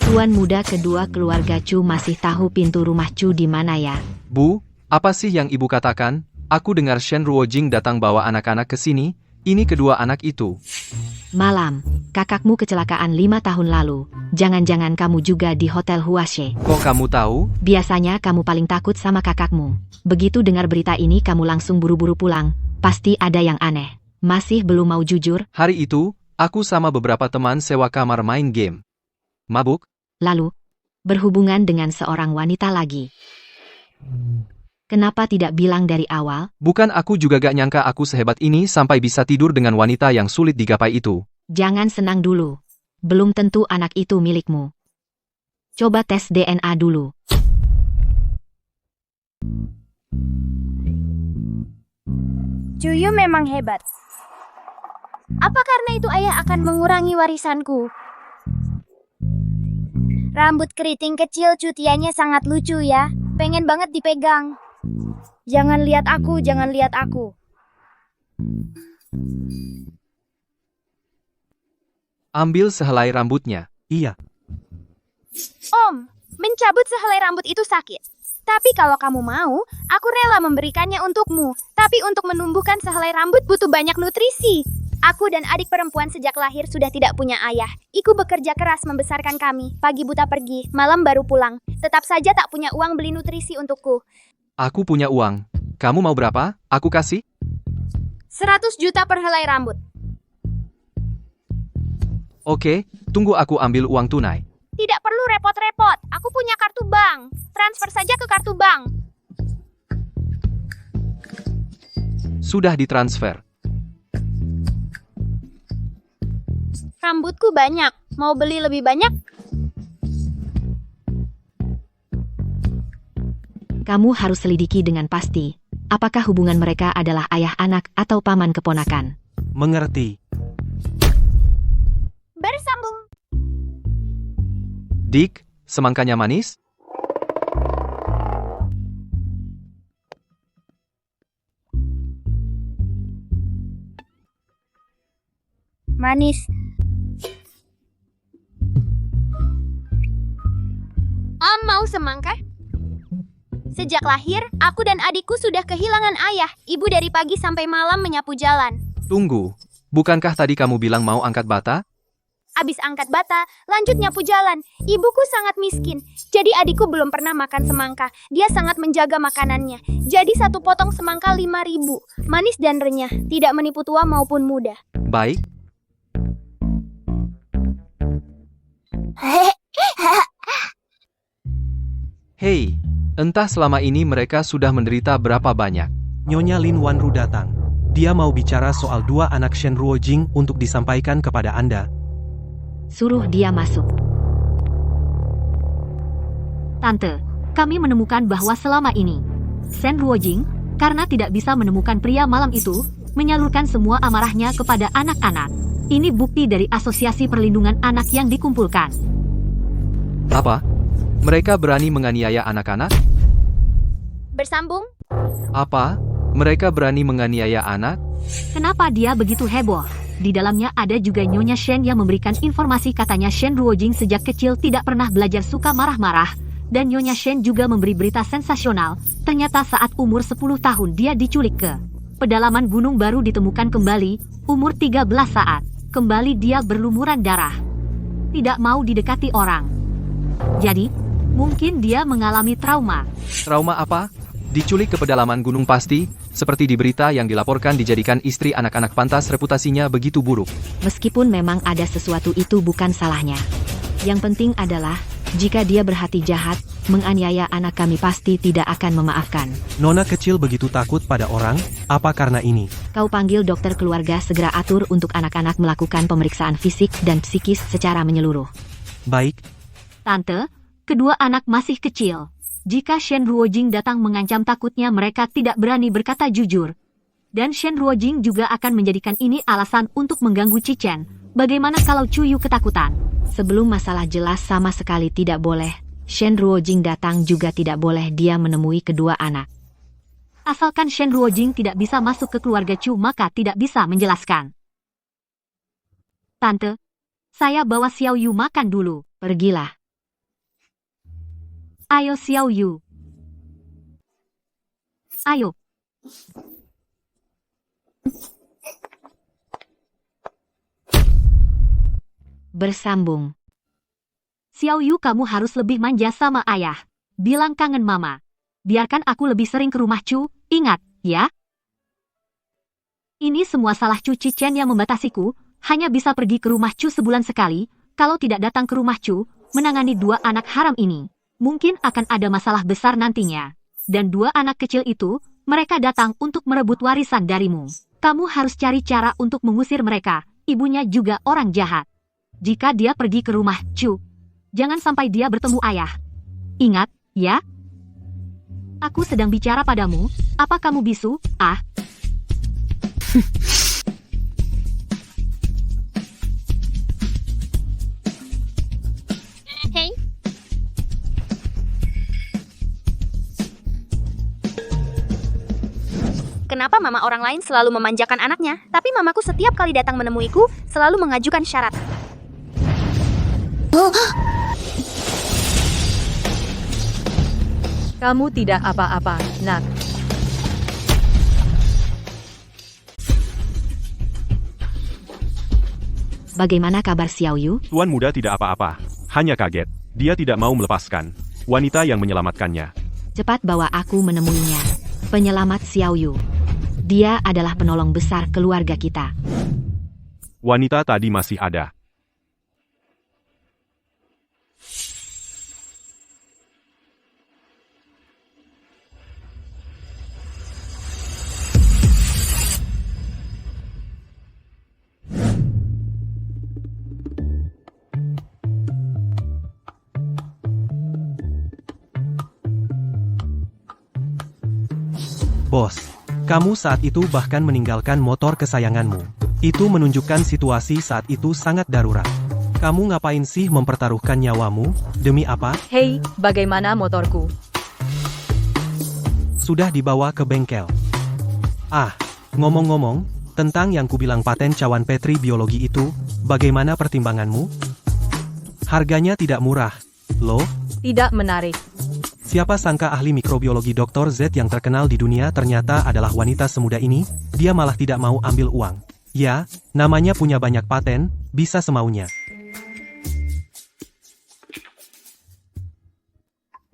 [SPEAKER 5] Tuan Muda kedua keluarga Chu masih tahu pintu rumah Chu di mana ya?
[SPEAKER 9] Bu, apa sih yang ibu katakan? Aku dengar Shen Ruojing datang bawa anak-anak ke sini. Ini kedua anak itu.
[SPEAKER 5] Malam, kakakmu kecelakaan 5 tahun lalu. Jangan-jangan kamu juga di Hotel Huashe.
[SPEAKER 9] Kok kamu tahu?
[SPEAKER 5] Biasanya kamu paling takut sama kakakmu. Begitu dengar berita ini kamu langsung buru-buru pulang. Pasti ada yang aneh. Masih belum mau jujur?
[SPEAKER 9] Hari itu, aku sama beberapa teman sewa kamar main game. Mabuk?
[SPEAKER 5] Lalu, berhubungan dengan seorang wanita lagi. Kenapa tidak bilang dari awal?
[SPEAKER 9] Bukan, aku juga gak nyangka aku sehebat ini sampai bisa tidur dengan wanita yang sulit digapai itu.
[SPEAKER 5] Jangan senang dulu. Belum tentu anak itu milikmu. Coba tes DNA dulu.
[SPEAKER 6] Cuyu memang hebat. Apa karena itu ayah akan mengurangi warisanku? Rambut keriting kecil cutianya sangat lucu ya. Pengen banget dipegang. Jangan lihat aku, jangan lihat aku.
[SPEAKER 9] Ambil sehelai rambutnya.
[SPEAKER 4] iya.
[SPEAKER 6] Om, mencabut sehelai rambut itu sakit. Tapi kalau kamu mau, aku rela memberikannya untukmu. Tapi untuk menumbuhkan sehelai rambut butuh banyak nutrisi. Aku dan adik perempuan sejak lahir sudah tidak punya ayah. Iku bekerja keras membesarkan kami. Pagi buta pergi, malam baru pulang. Tetap saja tak punya uang beli nutrisi untukku.
[SPEAKER 9] Aku punya uang. Kamu mau berapa? Aku kasih.
[SPEAKER 6] 100 juta per helai rambut.
[SPEAKER 9] Oke, tunggu aku ambil uang tunai.
[SPEAKER 6] Tidak perlu repot-repot. Aku punya kartu bank. Transfer saja ke kartu bank.
[SPEAKER 9] Sudah ditransfer.
[SPEAKER 6] Rambutku banyak. Mau beli lebih banyak?
[SPEAKER 5] Kamu harus selidiki dengan pasti. Apakah hubungan mereka adalah ayah anak atau paman keponakan?
[SPEAKER 4] Mengerti.
[SPEAKER 6] Bersambung.
[SPEAKER 9] Dik, semangkanya manis?
[SPEAKER 6] Manis. Om mau semangka? Sejak lahir, aku dan adikku sudah kehilangan ayah. Ibu dari pagi sampai malam menyapu jalan.
[SPEAKER 9] Tunggu, bukankah tadi kamu bilang mau angkat bata?
[SPEAKER 6] Abis angkat bata, lanjut nyapu jalan. Ibuku sangat miskin, jadi adikku belum pernah makan semangka. Dia sangat menjaga makanannya. Jadi satu potong semangka 5.000. Manis dan renyah, tidak menipu tua maupun muda.
[SPEAKER 9] Baik. Hei, entah selama ini mereka sudah menderita berapa banyak.
[SPEAKER 4] Nyonya Lin Wanru datang. Dia mau bicara soal 2 anak Shen Ruojing untuk disampaikan kepada Anda.
[SPEAKER 5] Suruh dia masuk. Tante, kami menemukan bahwa selama ini, Shen Ruojing, karena tidak bisa menemukan pria malam itu, menyalurkan semua amarahnya kepada anak-anak. Ini bukti dari Asosiasi Perlindungan Anak yang dikumpulkan.
[SPEAKER 9] Apa? Mereka berani menganiaya anak-anak?
[SPEAKER 6] Bersambung?
[SPEAKER 9] Apa? Mereka berani menganiaya anak?
[SPEAKER 5] Kenapa dia begitu heboh? Di dalamnya ada juga Nyonya Shen yang memberikan informasi katanya Shen Ruojing sejak kecil tidak pernah belajar suka marah-marah. Dan Nyonya Shen juga memberi berita sensasional. Ternyata saat umur 10 tahun dia diculik ke pedalaman gunung baru ditemukan kembali, umur 13 saat. Kembali dia berlumuran darah. Tidak mau didekati orang. Jadi, mungkin dia mengalami trauma.
[SPEAKER 9] Trauma apa? Diculik ke pedalaman gunung pasti, seperti di berita yang dilaporkan dijadikan istri anak-anak pantas reputasinya begitu buruk.
[SPEAKER 5] Meskipun memang ada sesuatu itu bukan salahnya. Yang penting adalah, jika dia berhati jahat, menganiaya anak kami pasti tidak akan memaafkan.
[SPEAKER 4] Nona kecil begitu takut pada orang, apa karena ini?
[SPEAKER 5] Kau panggil dokter keluarga segera atur untuk anak-anak melakukan pemeriksaan fisik dan psikis secara menyeluruh.
[SPEAKER 4] Baik,
[SPEAKER 5] Tante, kedua anak masih kecil. Jika Shen Ruojing datang mengancam takutnya mereka tidak berani berkata jujur. Dan Shen Ruojing juga akan menjadikan ini alasan untuk mengganggu Cichen. Bagaimana kalau Cuyu ketakutan? Sebelum masalah jelas sama sekali tidak boleh. Shen Ruojing datang juga tidak boleh dia menemui kedua anak. Asalkan Shen Ruojing tidak bisa masuk ke keluarga Chu maka tidak bisa menjelaskan. Tante, saya bawa Xiao Yu makan dulu. Pergilah. Ayo Xiao Yu. Ayo. Bersambung. Xiao Yu, kamu harus lebih manja sama ayah. Bilang kangen mama. Biarkan aku lebih sering ke rumah Chu, ingat, ya? Ini semua salah Chu Cichen yang membatasiku, hanya bisa pergi ke rumah Chu sebulan sekali, kalau tidak datang ke rumah Chu, menangani dua anak haram ini. Mungkin akan ada masalah besar nantinya. Dan dua anak kecil itu, mereka datang untuk merebut warisan darimu. Kamu harus cari cara untuk mengusir mereka, ibunya juga orang jahat. Jika dia pergi ke rumah Chu, jangan sampai dia bertemu ayah. Ingat, ya? Aku sedang bicara padamu, apa kamu bisu? Ah.
[SPEAKER 6] Hei. Kenapa mama orang lain selalu memanjakan anaknya, tapi mamaku setiap kali datang menemuiku selalu mengajukan syarat?
[SPEAKER 1] Kamu tidak apa-apa, nak.
[SPEAKER 5] Bagaimana kabar Xiao Yu?
[SPEAKER 2] Tuan muda tidak apa-apa, hanya kaget. Dia tidak mau melepaskan wanita yang menyelamatkannya.
[SPEAKER 5] Cepat bawa aku menemuinya. Penyelamat Xiao Yu. Dia adalah penolong besar keluarga kita.
[SPEAKER 2] Wanita tadi masih ada.
[SPEAKER 4] bos. Kamu saat itu bahkan meninggalkan motor kesayanganmu. Itu menunjukkan situasi saat itu sangat darurat. Kamu ngapain sih mempertaruhkan nyawamu? Demi apa?
[SPEAKER 1] Hei, bagaimana motorku?
[SPEAKER 4] Sudah dibawa ke bengkel. Ah, ngomong-ngomong, tentang yang kubilang paten cawan Petri biologi itu, bagaimana pertimbanganmu? Harganya tidak murah, loh.
[SPEAKER 1] Tidak menarik.
[SPEAKER 4] Siapa sangka ahli mikrobiologi Dr. Z yang terkenal di dunia ternyata adalah wanita semuda ini, dia malah tidak mau ambil uang. Ya, namanya punya banyak paten, bisa semaunya.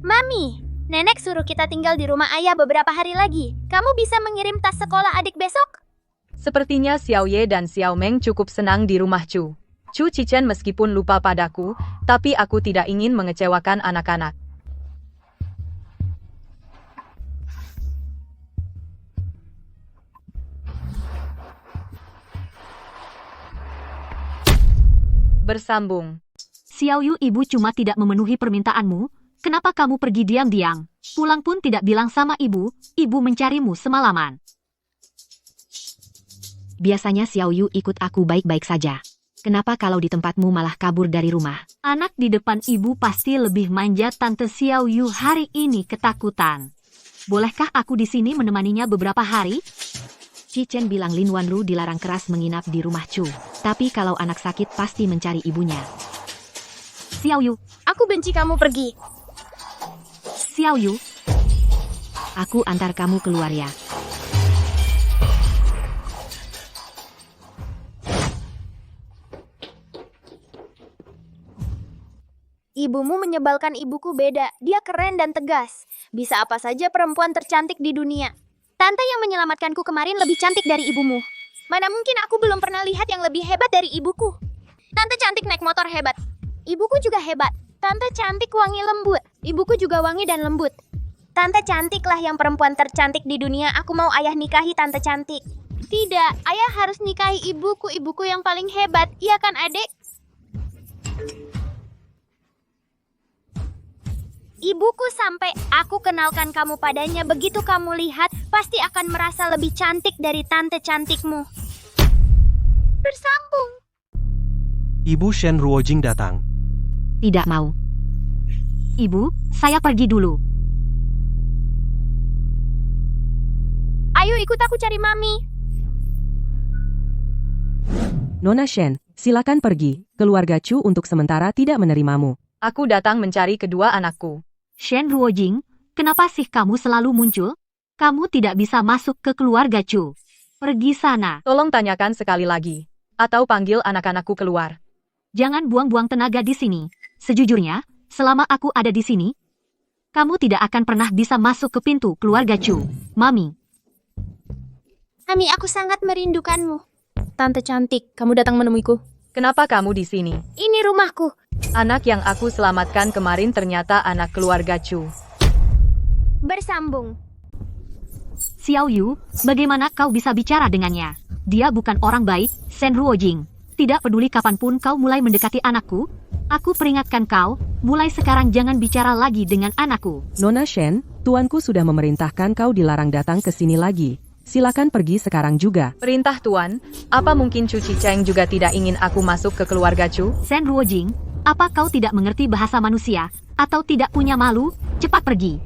[SPEAKER 6] Mami, nenek suruh kita tinggal di rumah ayah beberapa hari lagi. Kamu bisa mengirim tas sekolah adik besok?
[SPEAKER 1] Sepertinya Xiao Ye dan Xiao Meng cukup senang di rumah Chu. Chu Cichen meskipun lupa padaku, tapi aku tidak ingin mengecewakan anak-anak. Bersambung.
[SPEAKER 5] Xiao Yu, ibu cuma tidak memenuhi permintaanmu. Kenapa kamu pergi diam-diam? Pulang pun tidak bilang sama ibu mencarimu semalaman. Biasanya Xiao Yu ikut aku baik-baik saja. Kenapa kalau di tempatmu malah kabur dari rumah? Anak di depan ibu pasti lebih manja. Tante Xiao Yu hari ini ketakutan. Bolehkah aku di sini menemaninya beberapa hari? Cichen bilang Lin Wanru dilarang keras menginap di rumah Chu. Tapi kalau anak sakit pasti mencari ibunya. Xiao Yu,
[SPEAKER 6] Aku benci kamu pergi.
[SPEAKER 5] Xiao Yu. Aku antar kamu keluar ya.
[SPEAKER 6] Ibumu menyebalkan, ibuku beda. Dia keren dan tegas. Bisa apa saja perempuan tercantik di dunia. Tante yang menyelamatkanku kemarin lebih cantik dari ibumu. Mana mungkin aku belum pernah lihat yang lebih hebat dari ibuku. Tante cantik naik motor hebat. Ibuku juga hebat. Tante cantik wangi lembut. Ibuku juga wangi dan lembut. Tante cantiklah yang perempuan tercantik di dunia. Aku mau ayah nikahi tante cantik. Tidak, ayah harus nikahi ibuku yang paling hebat. Iya kan, adik? Ibuku sampai aku kenalkan kamu padanya. Begitu kamu lihat, pasti akan merasa lebih cantik dari tante cantikmu. Bersambung.
[SPEAKER 4] Ibu Shen Ruojing datang.
[SPEAKER 5] Tidak mau. Ibu, saya pergi dulu.
[SPEAKER 6] Ayo ikut aku cari mami.
[SPEAKER 3] Nona Shen, silakan pergi. Keluarga Chu untuk sementara tidak menerimamu.
[SPEAKER 1] Aku datang mencari kedua anakku.
[SPEAKER 5] Shen Ruojing, kenapa sih kamu selalu muncul? Kamu tidak bisa masuk ke keluarga Chu. Pergi sana.
[SPEAKER 1] Tolong tanyakan sekali lagi. Atau panggil anak-anakku keluar.
[SPEAKER 5] Jangan buang-buang tenaga di sini. Sejujurnya, selama aku ada di sini, kamu tidak akan pernah bisa masuk ke pintu keluarga Chu. Mami.
[SPEAKER 6] Mami, aku sangat merindukanmu. Tante cantik, kamu datang menemuiku.
[SPEAKER 1] Kenapa kamu di sini?
[SPEAKER 6] Ini rumahku.
[SPEAKER 1] Anak yang aku selamatkan kemarin ternyata anak keluarga Chu.
[SPEAKER 6] Bersambung.
[SPEAKER 5] Xiao Yu, bagaimana kau bisa bicara dengannya? Dia bukan orang baik, Shen Ruojing. Tidak peduli kapanpun kau mulai mendekati anakku, aku peringatkan kau, mulai sekarang jangan bicara lagi dengan anakku.
[SPEAKER 3] Nona Shen, tuanku sudah memerintahkan kau dilarang datang ke sini lagi. Silakan pergi sekarang juga.
[SPEAKER 1] Perintah Tuan, apa mungkin Chu Chicheng juga tidak ingin aku masuk ke keluarga Chu?
[SPEAKER 5] Shen Ruojing, apa kau tidak mengerti bahasa manusia, atau tidak punya malu? Cepat pergi.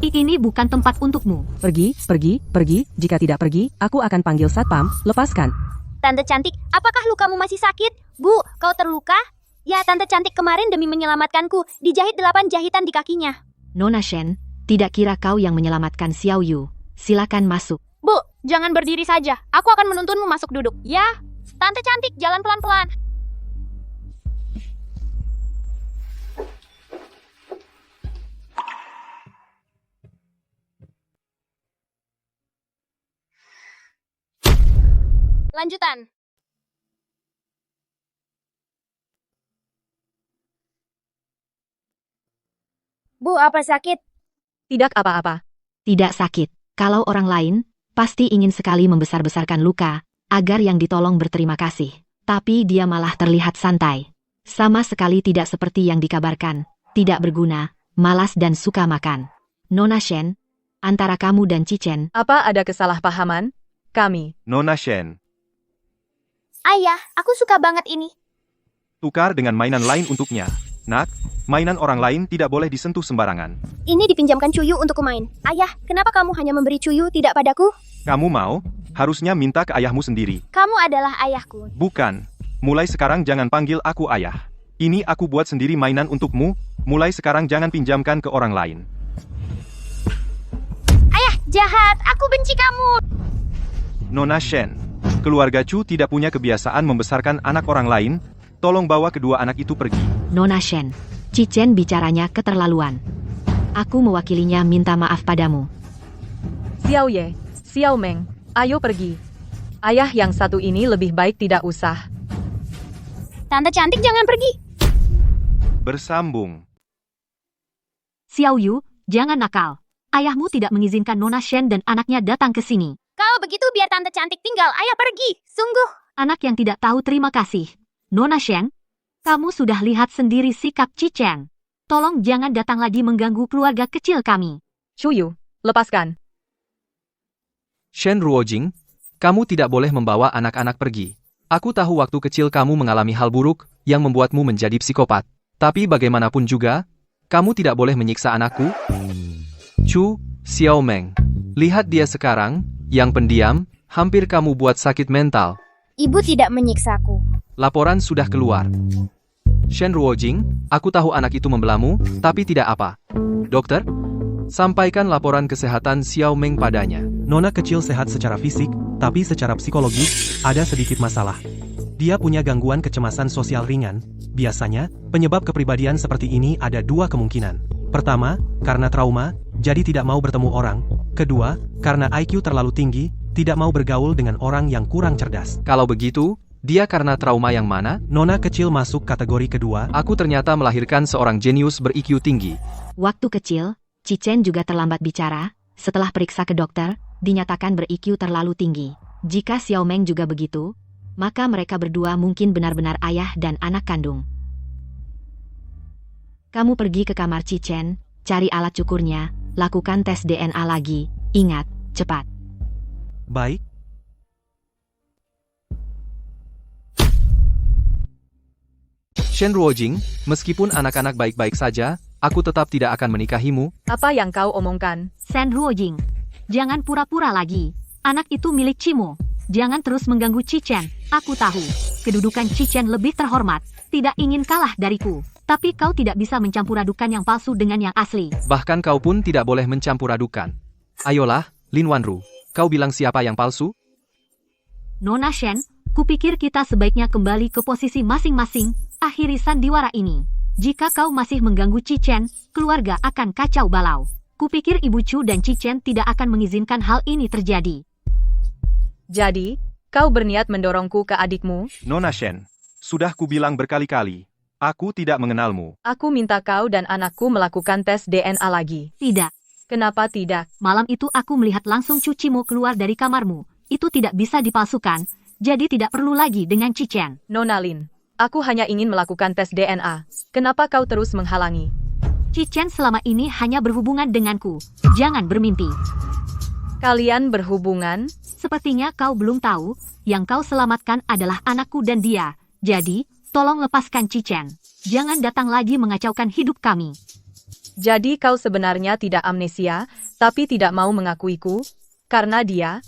[SPEAKER 5] Ini bukan tempat untukmu.
[SPEAKER 3] Pergi, pergi, pergi. Jika tidak pergi, aku akan panggil satpam. Lepaskan.
[SPEAKER 6] Tante cantik, apakah lukamu masih sakit? Bu, kau terluka? Ya, tante cantik kemarin demi menyelamatkanku, dijahit 8 jahitan di kakinya.
[SPEAKER 5] Nona Shen, tidak kira kau yang menyelamatkan Xiao Yu. Silakan masuk.
[SPEAKER 6] Bu, jangan berdiri saja. Aku akan menuntunmu masuk duduk. Ya, tante cantik, jalan pelan-pelan. Lanjutan. Bu, apa sakit?
[SPEAKER 1] Tidak apa-apa.
[SPEAKER 5] Tidak sakit. Kalau orang lain, pasti ingin sekali membesar-besarkan luka, agar yang ditolong berterima kasih. Tapi dia malah terlihat santai. Sama sekali tidak seperti yang dikabarkan. Tidak berguna, malas dan suka makan. Nona Shen, antara kamu dan Chichen,
[SPEAKER 1] Apa ada kesalahpahaman? Kami.
[SPEAKER 8] Nona Shen,
[SPEAKER 6] Ayah, aku suka banget ini.
[SPEAKER 8] tukar dengan mainan lain untuknya. Nak, mainan orang lain tidak boleh disentuh sembarangan.
[SPEAKER 6] Ini dipinjamkan Cuyu untuk kumain. Ayah, kenapa kamu hanya memberi Cuyu tidak padaku?
[SPEAKER 8] Kamu mau? Harusnya minta ke ayahmu sendiri.
[SPEAKER 6] Kamu adalah ayahku.
[SPEAKER 8] Bukan. Mulai sekarang jangan panggil aku ayah. Ini aku buat sendiri mainan untukmu. Mulai sekarang jangan pinjamkan ke orang lain.
[SPEAKER 6] Ayah, jahat. Aku benci kamu.
[SPEAKER 8] Nona Shen, keluarga Chu tidak punya kebiasaan membesarkan anak orang lain. Tolong bawa kedua anak itu pergi.
[SPEAKER 5] Nona Shen, Chichen bicaranya keterlaluan. Aku mewakilinya minta maaf padamu.
[SPEAKER 1] Xiao Ye, Xiao Meng, ayo pergi. Ayah yang satu ini lebih baik tidak usah.
[SPEAKER 6] Tante cantik jangan pergi.
[SPEAKER 8] Bersambung.
[SPEAKER 5] Xiao Yu, jangan nakal. Ayahmu tidak mengizinkan Nona Shen dan anaknya datang ke sini.
[SPEAKER 6] Kalau begitu biar tante cantik tinggal. Ayah pergi. Sungguh.
[SPEAKER 5] Anak yang tidak tahu terima kasih. Nona Shen, kamu sudah lihat sendiri sikap Chichen. Tolong jangan datang lagi mengganggu keluarga kecil kami.
[SPEAKER 1] Chuyu, lepaskan.
[SPEAKER 9] Shen Ruojing, kamu tidak boleh membawa anak-anak pergi. Aku tahu waktu kecil kamu mengalami hal buruk yang membuatmu menjadi psikopat. Tapi bagaimanapun juga, kamu tidak boleh menyiksa anakku. Chu Xiaomeng, lihat dia sekarang, yang pendiam, hampir kamu buat sakit mental.
[SPEAKER 6] Ibu tidak menyiksaku.
[SPEAKER 9] Laporan sudah keluar. Shen Ruojing, aku tahu anak itu membelamu, tapi tidak apa. Dokter, sampaikan laporan kesehatan Xiao Meng padanya.
[SPEAKER 4] Nona kecil sehat secara fisik, tapi secara psikologis, ada sedikit masalah. Dia punya gangguan kecemasan sosial ringan. Biasanya, penyebab kepribadian seperti ini ada dua kemungkinan. Pertama, karena trauma, jadi tidak mau bertemu orang. Kedua, karena IQ terlalu tinggi, tidak mau bergaul dengan orang yang kurang cerdas.
[SPEAKER 9] Kalau begitu, Dia karena trauma yang mana?
[SPEAKER 4] Nona kecil masuk kategori kedua.
[SPEAKER 9] Aku ternyata melahirkan seorang jenius ber-IQ tinggi.
[SPEAKER 5] Waktu kecil, Cichen juga terlambat bicara. Setelah periksa ke dokter, dinyatakan ber-IQ terlalu tinggi. Jika Xiao Meng juga begitu, maka mereka berdua mungkin benar-benar ayah dan anak kandung. Kamu pergi ke kamar Cichen, cari alat cukurnya, lakukan tes DNA lagi. Ingat, cepat.
[SPEAKER 4] Baik.
[SPEAKER 9] Shen Ruojing, meskipun anak-anak baik-baik saja, aku tetap tidak akan menikahimu.
[SPEAKER 1] Apa yang kau omongkan?
[SPEAKER 5] Shen Ruojing, jangan pura-pura lagi. Anak itu milik Cimo. Jangan terus mengganggu Cichen. Aku tahu, kedudukan Cichen lebih terhormat. Tidak ingin kalah dariku. Tapi kau tidak bisa mencampur adukan yang palsu dengan yang asli.
[SPEAKER 9] Bahkan kau pun tidak boleh mencampur adukan. Ayolah, Lin Wanru, kau bilang siapa yang palsu?
[SPEAKER 5] Nona Shen, kupikir kita sebaiknya kembali ke posisi masing-masing, akhiri sandiwara ini. Jika kau masih mengganggu Cichen, keluarga akan kacau balau. Kupikir Ibu Chu dan Cichen tidak akan mengizinkan hal ini terjadi.
[SPEAKER 1] Jadi, kau berniat mendorongku ke adikmu?
[SPEAKER 8] Nona Shen, sudah kubilang berkali-kali, aku tidak mengenalmu.
[SPEAKER 1] Aku minta kau dan anakku melakukan tes DNA lagi.
[SPEAKER 5] Tidak.
[SPEAKER 1] Kenapa tidak?
[SPEAKER 5] Malam itu aku melihat langsung Cucimu keluar dari kamarmu. Itu tidak bisa dipalsukan, jadi tidak perlu lagi dengan Cichen.
[SPEAKER 1] Nona Lin, aku hanya ingin melakukan tes DNA. Kenapa kau terus menghalangi?
[SPEAKER 5] Cichen selama ini hanya berhubungan denganku. Jangan bermimpi.
[SPEAKER 1] Kalian berhubungan?
[SPEAKER 5] Sepertinya kau belum tahu, yang kau selamatkan adalah anakku dan dia. Jadi, tolong lepaskan Cichen. Jangan datang lagi mengacaukan hidup kami.
[SPEAKER 1] Jadi kau sebenarnya tidak amnesia, tapi tidak mau mengakuiku? Karena dia?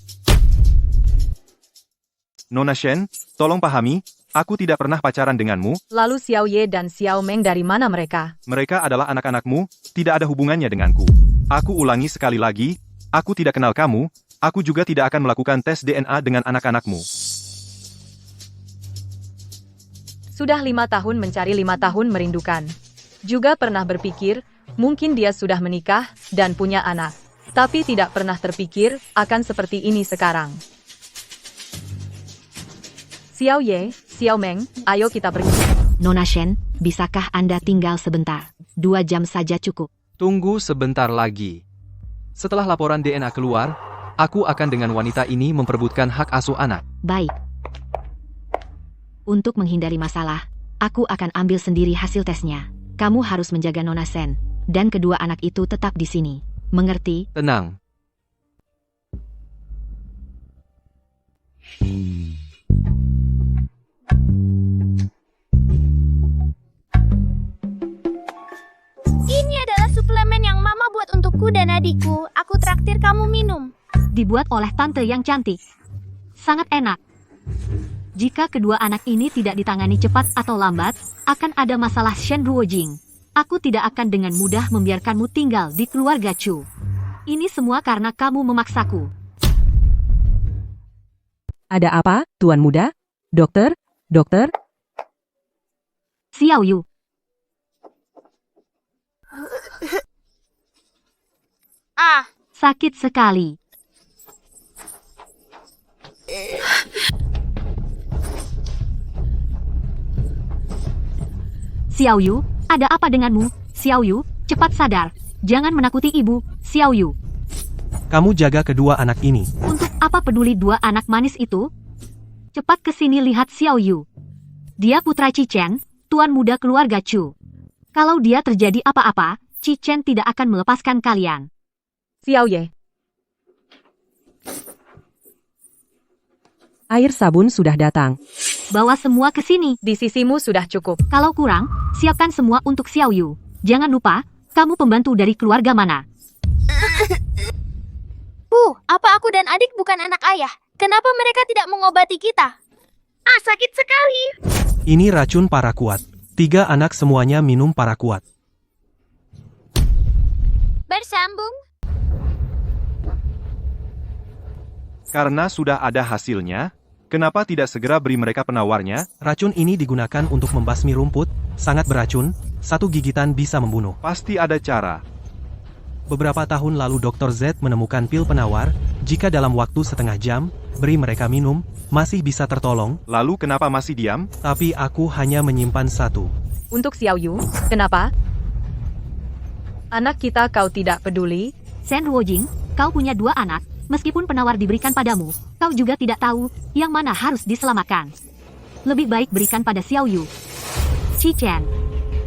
[SPEAKER 8] Nona Shen, tolong pahami, aku tidak pernah pacaran denganmu.
[SPEAKER 1] Lalu Xiao Ye dan Xiao Meng dari mana mereka?
[SPEAKER 8] Mereka adalah anak-anakmu, tidak ada hubungannya denganku. Aku ulangi sekali lagi, aku tidak kenal kamu, aku juga tidak akan melakukan tes DNA dengan anak-anakmu.
[SPEAKER 1] Sudah 5 tahun mencari 5 tahun merindukan. Juga pernah berpikir, mungkin dia sudah menikah dan punya anak. Tapi tidak pernah terpikir akan seperti ini sekarang. Xiao Ye, Xiao Meng, ayo kita pergi.
[SPEAKER 5] Nona Shen, bisakah Anda tinggal sebentar? 2 jam saja cukup.
[SPEAKER 9] Tunggu sebentar lagi. Setelah laporan DNA keluar, aku akan dengan wanita ini memperebutkan hak asuh anak.
[SPEAKER 5] Baik. Untuk menghindari masalah, aku akan ambil sendiri hasil tesnya. Kamu harus menjaga Nona Shen, dan kedua anak itu tetap di sini. Mengerti?
[SPEAKER 9] Tenang.
[SPEAKER 6] Ini adalah suplemen yang Mama buat untukku dan adikku. Aku traktir kamu minum.
[SPEAKER 5] Dibuat oleh tante yang cantik. Sangat enak. Jika kedua anak ini tidak ditangani cepat atau lambat, akan ada masalah Shen Ruojing. Aku tidak akan dengan mudah membiarkanmu tinggal di keluarga Chu. Ini semua karena kamu memaksaku.
[SPEAKER 3] Ada apa, Tuan Muda? Dokter? Dokter?
[SPEAKER 5] Xiao Yu. Sakit sekali. Xiao Yu, ada apa denganmu? Xiao Yu, cepat sadar. Jangan menakuti ibu, Xiao Yu.
[SPEAKER 4] Kamu jaga kedua anak ini.
[SPEAKER 5] Untuk apa peduli 2 anak manis itu? Cepat ke sini lihat Xiao Yu. Dia putra Cichen, tuan muda keluarga Chu. Kalau dia terjadi apa-apa, Cichen tidak akan melepaskan kalian.
[SPEAKER 1] Xiao Ye,
[SPEAKER 3] Air sabun sudah datang.
[SPEAKER 5] Bawa semua ke sini.
[SPEAKER 1] di sisimu sudah cukup.
[SPEAKER 5] Kalau kurang, siapkan semua untuk Xiao Yu. Jangan lupa, kamu pembantu dari keluarga mana?
[SPEAKER 6] Apa aku dan adik bukan anak ayah? Kenapa mereka tidak mengobati kita? Sakit sekali.
[SPEAKER 4] Ini racun parakuat. 3 anak semuanya minum parakuat.
[SPEAKER 6] Bersambung.
[SPEAKER 8] Karena sudah ada hasilnya, kenapa tidak segera beri mereka penawarnya?
[SPEAKER 4] Racun ini digunakan untuk membasmi rumput, sangat beracun, 1 gigitan bisa membunuh.
[SPEAKER 8] Pasti ada cara.
[SPEAKER 4] Beberapa tahun lalu Dr. Z menemukan pil penawar, Jika dalam waktu setengah jam, beri mereka minum, masih bisa tertolong,
[SPEAKER 8] Lalu kenapa masih diam?
[SPEAKER 4] tapi aku hanya menyimpan satu.
[SPEAKER 1] Untuk Xiao Yu, kenapa? Anak kita kau tidak peduli?
[SPEAKER 5] Shen Ruojing, kau punya 2 anak, meskipun penawar diberikan padamu, kau juga tidak tahu yang mana harus diselamatkan. Lebih baik berikan pada Xiao Yu. Qi Chen,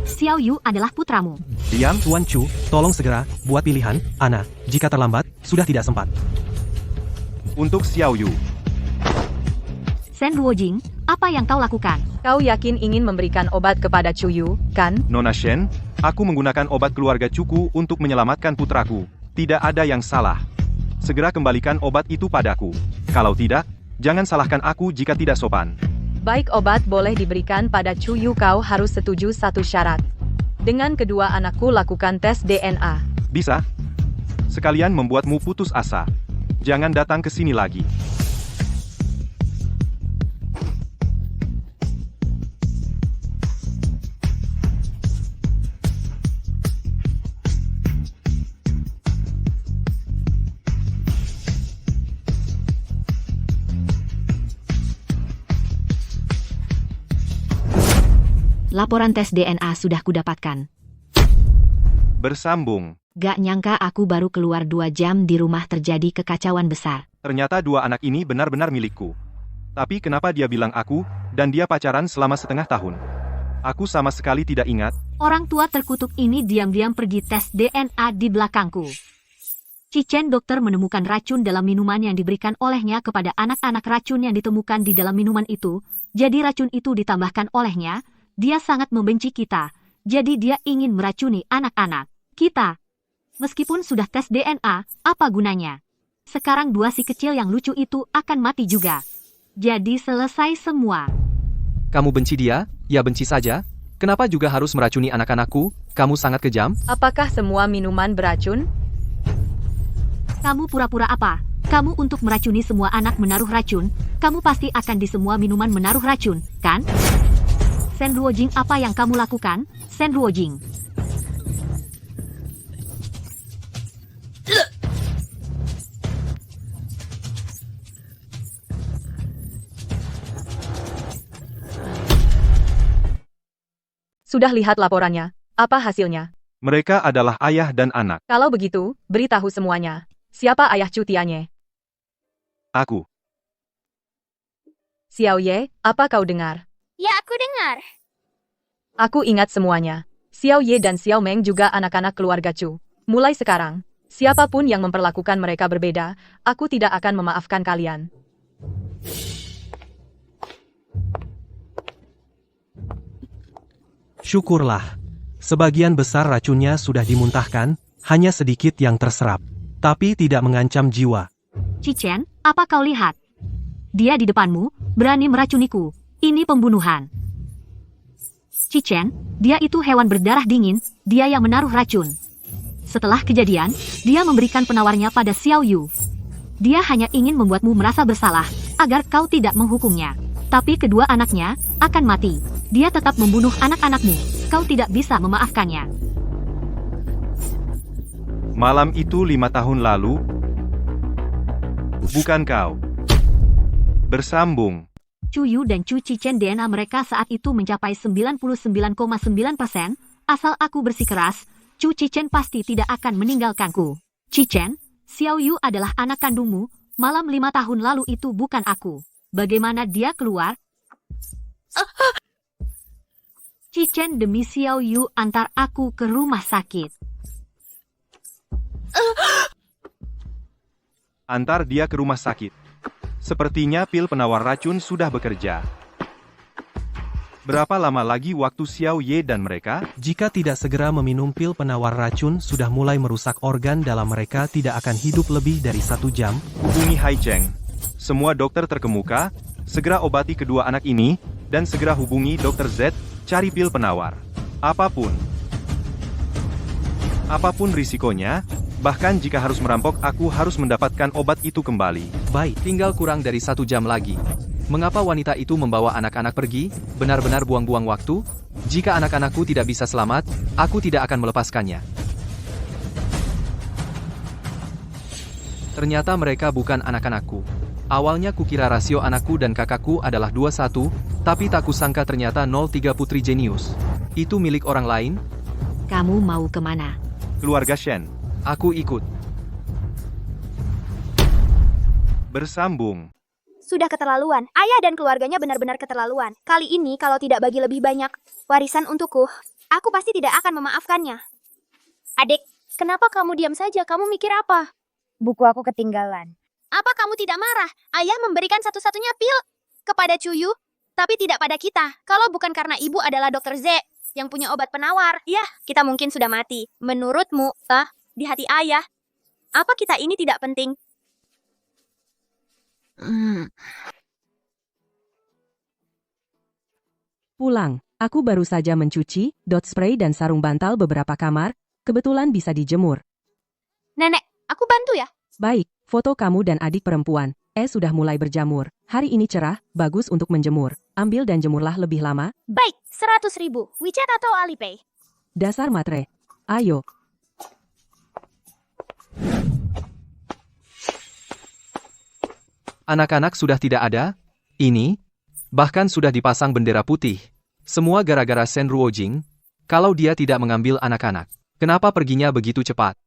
[SPEAKER 5] Xiao Yu adalah putramu.
[SPEAKER 8] Diam?
[SPEAKER 4] Tuan Chu, tolong segera, buat pilihan, Ana, jika terlambat, sudah tidak sempat.
[SPEAKER 8] Untuk Xiao Yu.
[SPEAKER 5] Shen Ruojing, apa yang kau lakukan?
[SPEAKER 1] Kau yakin ingin memberikan obat kepada Chu Yu, kan?
[SPEAKER 8] Nona Shen, aku menggunakan obat keluarga Cuku untuk menyelamatkan putraku. Tidak ada yang salah. Segera kembalikan obat itu padaku. Kalau tidak, jangan salahkan aku jika tidak sopan.
[SPEAKER 1] Baik, obat boleh diberikan pada Chu Yu, kau harus setuju satu syarat. Dengan kedua anakku lakukan tes DNA.
[SPEAKER 8] Bisa? Sekalian membuatmu putus asa. Jangan datang ke sini lagi.
[SPEAKER 5] Laporan tes DNA sudah kudapatkan.
[SPEAKER 8] Bersambung.
[SPEAKER 5] Gak nyangka aku baru keluar 2 jam di rumah terjadi kekacauan besar.
[SPEAKER 8] Ternyata 2 anak ini benar-benar milikku. Tapi kenapa dia bilang aku, dan dia pacaran selama setengah tahun? Aku sama sekali tidak ingat.
[SPEAKER 5] Orang tua terkutuk ini diam-diam pergi tes DNA di belakangku. Qi Chen dokter menemukan racun dalam minuman yang diberikan olehnya kepada anak-anak. Racun yang ditemukan di dalam minuman itu, jadi racun itu ditambahkan olehnya. Dia sangat membenci kita, jadi dia ingin meracuni anak-anak kita. Meskipun sudah tes DNA, apa gunanya? Sekarang 2 si kecil yang lucu itu akan mati juga. Jadi selesai semua.
[SPEAKER 9] Kamu benci dia? Ya benci saja. Kenapa juga harus meracuni anak-anakku? Kamu sangat kejam.
[SPEAKER 1] Apakah semua minuman beracun?
[SPEAKER 5] Kamu pura-pura apa? Kamu untuk meracuni semua anak menaruh racun, kamu pasti akan di semua minuman menaruh racun, kan? Shen Ruojing, apa yang kamu lakukan? Shen Ruojing.
[SPEAKER 1] Sudah lihat laporannya. Apa hasilnya?
[SPEAKER 8] Mereka adalah ayah dan anak.
[SPEAKER 1] Kalau begitu, beritahu semuanya. Siapa ayah Chu Tianye?
[SPEAKER 8] Aku.
[SPEAKER 1] Xiao Ye, apa kau dengar?
[SPEAKER 6] Ya, aku dengar.
[SPEAKER 1] Aku ingat semuanya. Xiao Ye dan Xiao Meng juga anak-anak keluarga Chu. Mulai sekarang, siapapun yang memperlakukan mereka berbeda, aku tidak akan memaafkan kalian.
[SPEAKER 4] Syukurlah. Sebagian besar racunnya sudah dimuntahkan, hanya sedikit yang terserap. Tapi tidak mengancam jiwa.
[SPEAKER 5] Qi Chen, apa kau lihat? Dia di depanmu, berani meracuniku. Ini pembunuhan. Qi Chen, dia itu hewan berdarah dingin, dia yang menaruh racun. Setelah kejadian, dia memberikan penawarnya pada Xiao Yu. Dia hanya ingin membuatmu merasa bersalah, agar kau tidak menghukumnya. Tapi kedua anaknya akan mati. Dia tetap membunuh anak-anakmu. Kau tidak bisa memaafkannya.
[SPEAKER 8] Malam itu 5 tahun lalu. Bukan kau. Bersambung.
[SPEAKER 5] Chu Yu dan Chu Qi Chen DNA mereka saat itu mencapai 99,9%. Asal aku bersikeras, Chu Qi Chen pasti tidak akan meninggalkanku. Qi Chen, Xiao Yu adalah anak kandungmu. Malam 5 tahun lalu itu bukan aku. Bagaimana dia keluar? Qi Chen demi Xiao Yu antar aku ke rumah sakit.
[SPEAKER 8] Antar dia ke rumah sakit. Sepertinya pil penawar racun sudah bekerja. Berapa lama lagi waktu Xiao Ye dan mereka?
[SPEAKER 4] Jika tidak segera meminum pil penawar racun sudah mulai merusak organ dalam mereka tidak akan hidup lebih dari 1 jam.
[SPEAKER 8] Hubungi Hai Cheng. Semua dokter terkemuka, segera obati kedua anak ini, dan segera hubungi Dr. Z, cari pil penawar. Apapun risikonya, bahkan jika harus merampok aku harus mendapatkan obat itu kembali.
[SPEAKER 4] Baik.
[SPEAKER 9] Tinggal kurang dari 1 jam lagi. Mengapa wanita itu membawa anak-anak pergi? Benar-benar buang-buang waktu? Jika anak-anakku tidak bisa selamat, aku tidak akan melepaskannya. Ternyata mereka bukan anak-anakku. Awalnya kukira rasio anakku dan kakakku adalah 21, tapi tak kusangka ternyata 03 putri jenius. Itu milik orang lain?
[SPEAKER 5] Kamu mau kemana?
[SPEAKER 8] Keluarga Shen.
[SPEAKER 9] Aku ikut.
[SPEAKER 8] Bersambung.
[SPEAKER 6] Sudah keterlaluan. Ayah dan keluarganya benar-benar keterlaluan. Kali ini kalau tidak bagi lebih banyak warisan untukku, aku pasti tidak akan memaafkannya. Adik, kenapa kamu diam saja? Kamu mikir apa? Buku aku ketinggalan. Apa kamu tidak marah? Ayah memberikan satu-satunya pil kepada Cuyu, tapi tidak pada kita. Kalau bukan karena ibu adalah Dokter Z yang punya obat penawar, ya, kita mungkin sudah mati. Menurutmu, di hati ayah, apa kita ini tidak penting?
[SPEAKER 3] Pulang, aku baru saja mencuci, dot spray dan sarung bantal beberapa kamar, kebetulan bisa dijemur.
[SPEAKER 6] Nenek, aku bantu ya?
[SPEAKER 3] Baik, foto kamu dan adik perempuan. Sudah mulai berjamur. Hari ini cerah, bagus untuk menjemur. Ambil dan jemurlah lebih lama.
[SPEAKER 6] Baik, 100.000. WeChat atau Alipay?
[SPEAKER 3] Dasar matre. Ayo.
[SPEAKER 9] Anak-anak sudah tidak ada? Ini? Bahkan sudah dipasang bendera putih. Semua gara-gara Shen Ruojing. Kalau dia tidak mengambil anak-anak, kenapa perginya begitu cepat?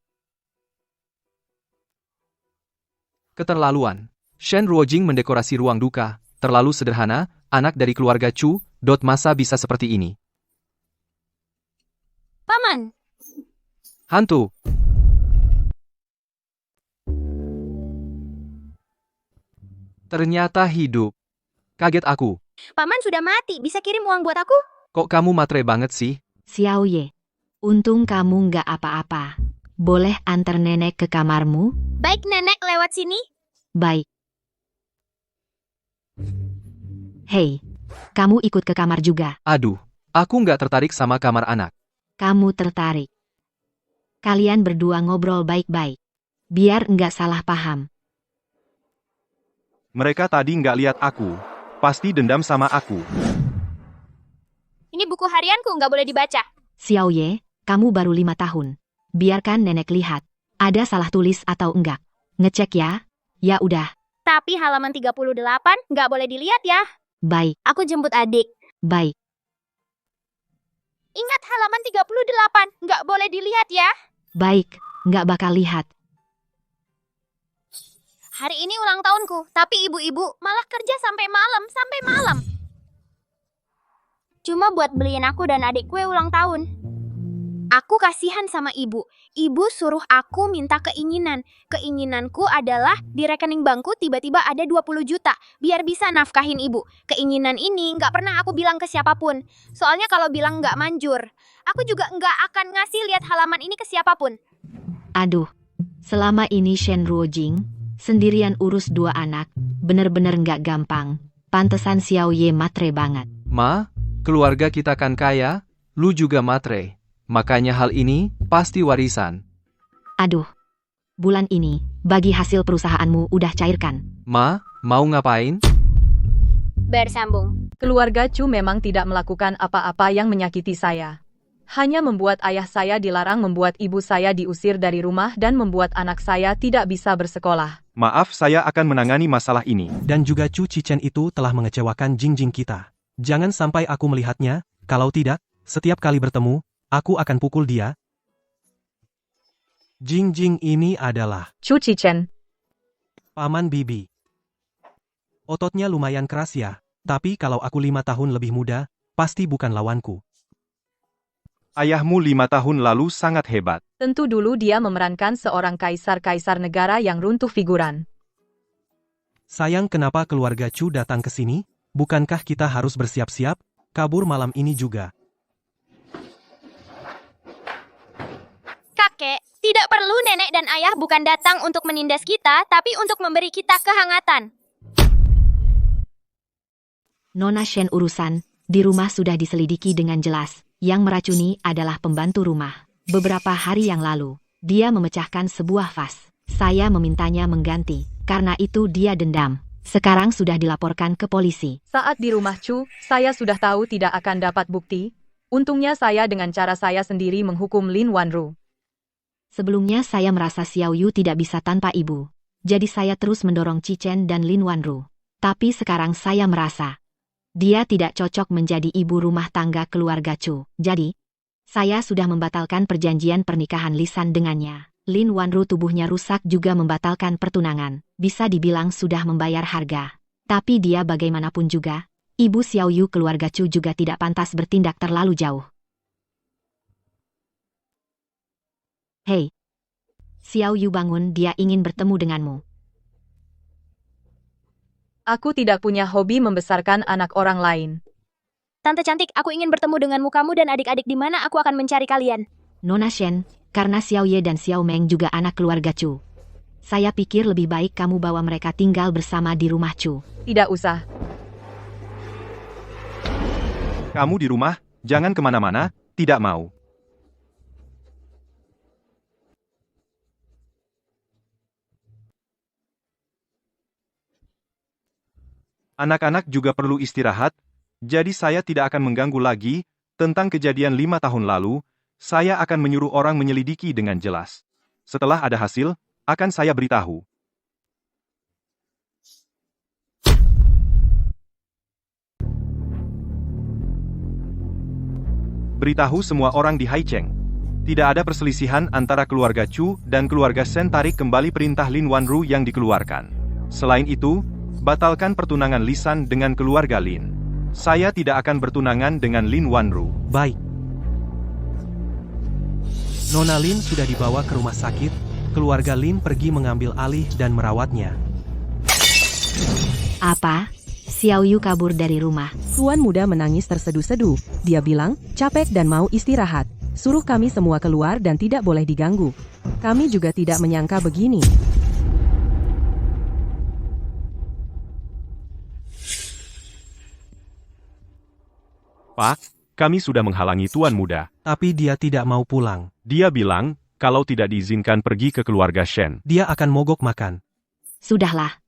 [SPEAKER 9] Keterlaluan. Shen Ruojing mendekorasi ruang duka. Terlalu sederhana, anak dari keluarga Chu, masa bisa seperti ini.
[SPEAKER 6] Paman,
[SPEAKER 9] Hantu. Ternyata hidup. Kaget aku.
[SPEAKER 6] Paman sudah mati. Bisa kirim uang buat aku?
[SPEAKER 9] Kok kamu matre banget sih?
[SPEAKER 5] Xiao Ye, untung kamu nggak apa-apa. Boleh antar nenek ke kamarmu?
[SPEAKER 6] Baik, nenek lewat sini.
[SPEAKER 5] Baik. Hei, kamu ikut ke kamar juga.
[SPEAKER 9] Aduh, aku nggak tertarik sama kamar anak.
[SPEAKER 5] Kamu tertarik. Kalian berdua ngobrol baik-baik. Biar nggak salah paham.
[SPEAKER 8] Mereka tadi nggak lihat aku. Pasti dendam sama aku.
[SPEAKER 6] Ini buku harianku, nggak boleh dibaca.
[SPEAKER 5] Xiao Ye, kamu baru 5 tahun. Biarkan nenek lihat. Ada salah tulis atau enggak. Ngecek ya. Ya udah.
[SPEAKER 6] Tapi halaman 38 nggak boleh dilihat ya.
[SPEAKER 5] Baik,
[SPEAKER 6] Aku jemput adik.
[SPEAKER 5] baik.
[SPEAKER 6] Ingat halaman 38, nggak boleh dilihat ya.
[SPEAKER 5] Baik, nggak bakal lihat.
[SPEAKER 6] Hari ini ulang tahunku, tapi ibu-ibu malah kerja sampai malam. Cuma buat beliin aku dan adik kue ulang tahun. Aku kasihan sama ibu. Ibu suruh aku minta keinginan. Keinginanku adalah di rekening bankku tiba-tiba ada 20 juta. Biar bisa nafkahin ibu. Keinginan ini nggak pernah aku bilang ke siapapun. Soalnya kalau bilang nggak manjur. Aku juga nggak akan ngasih lihat halaman ini ke siapapun.
[SPEAKER 5] Aduh, selama ini Shen Ruojing sendirian urus 2 anak. Bener-bener nggak gampang. Pantesan Xiao Ye matre banget.
[SPEAKER 9] Ma, keluarga kita kan kaya, lu juga matre. Makanya hal ini pasti warisan.
[SPEAKER 5] Aduh, bulan ini bagi hasil perusahaanmu udah cairkan.
[SPEAKER 9] Ma, mau ngapain?
[SPEAKER 6] Bersambung.
[SPEAKER 1] Keluarga Chu memang tidak melakukan apa-apa yang menyakiti saya. Hanya membuat ayah saya dilarang, membuat ibu saya diusir dari rumah, dan membuat anak saya tidak bisa bersekolah.
[SPEAKER 8] Maaf, saya akan menangani masalah ini.
[SPEAKER 4] Dan juga Chu Chichen itu telah mengecewakan Jingjing kita. Jangan sampai aku melihatnya, kalau tidak, setiap kali bertemu, aku akan pukul dia. Jingjing ini adalah
[SPEAKER 1] Chu Chichen,
[SPEAKER 4] Paman Bibi. Ototnya lumayan keras ya, tapi kalau aku 5 tahun lebih muda, pasti bukan lawanku.
[SPEAKER 8] Ayahmu 5 tahun lalu sangat hebat.
[SPEAKER 1] tentu dulu dia memerankan seorang kaisar-kaisar negara yang runtuh figuran.
[SPEAKER 4] Sayang, kenapa keluarga Chu datang ke sini? Bukankah kita harus bersiap-siap, kabur malam ini juga?
[SPEAKER 6] Kakek, tidak perlu nenek dan ayah bukan datang untuk menindas kita, tapi untuk memberi kita kehangatan.
[SPEAKER 5] Nona Shen urusan di rumah sudah diselidiki dengan jelas. Yang meracuni adalah pembantu rumah. Beberapa hari yang lalu, dia memecahkan sebuah vas. Saya memintanya mengganti, karena itu dia dendam. Sekarang sudah dilaporkan ke polisi.
[SPEAKER 1] Saat di rumah Chu, saya sudah tahu tidak akan dapat bukti. Untungnya saya dengan cara saya sendiri menghukum Lin Wanru.
[SPEAKER 5] Sebelumnya saya merasa Xiao Yu tidak bisa tanpa ibu. jadi saya terus mendorong Cichen dan Lin Wanru. Tapi sekarang saya merasa dia tidak cocok menjadi ibu rumah tangga keluarga Chu. Jadi, saya sudah membatalkan perjanjian pernikahan lisan dengannya. Lin Wanru tubuhnya rusak juga membatalkan pertunangan. Bisa dibilang sudah membayar harga. Tapi dia bagaimanapun juga, ibu Xiao Yu keluarga Chu juga tidak pantas bertindak terlalu jauh. Hei, Xiao Yu bangun, dia ingin bertemu denganmu.
[SPEAKER 1] Aku tidak punya hobi membesarkan anak orang lain.
[SPEAKER 6] Tante cantik, aku ingin bertemu denganmu, kamu dan adik-adik. Di mana aku akan mencari kalian?
[SPEAKER 5] Nona Shen, karena Xiao Ye dan Xiao Meng juga anak keluarga Chu. Saya pikir lebih baik kamu bawa mereka tinggal bersama di rumah Chu.
[SPEAKER 1] Tidak usah.
[SPEAKER 8] Kamu di rumah, jangan kemana-mana, tidak mau. Anak-anak juga perlu istirahat, jadi saya tidak akan mengganggu lagi. Tentang kejadian 5 tahun lalu, saya akan menyuruh orang menyelidiki dengan jelas. Setelah ada hasil, akan saya beritahu. Beritahu semua orang di Haicheng. Tidak ada perselisihan antara keluarga Chu dan keluarga Shen, tarik kembali perintah Lin Wanru yang dikeluarkan. Selain itu, batalkan pertunangan Lisan dengan keluarga Lin. Saya tidak akan bertunangan dengan Lin Wanru.
[SPEAKER 4] Baik. Nona Lin sudah dibawa ke rumah sakit, keluarga Lin pergi mengambil alih dan merawatnya.
[SPEAKER 5] Apa? Xiao Yu kabur dari rumah.
[SPEAKER 3] Tuan muda menangis terseduh-seduh. Dia bilang, capek dan mau istirahat. Suruh kami semua keluar dan tidak boleh diganggu. Kami juga tidak menyangka begini.
[SPEAKER 2] Pak, kami sudah menghalangi Tuan Muda.
[SPEAKER 4] Tapi dia tidak mau pulang.
[SPEAKER 2] Dia bilang, kalau tidak diizinkan pergi ke keluarga Shen.
[SPEAKER 4] Dia akan mogok makan.
[SPEAKER 5] Sudahlah,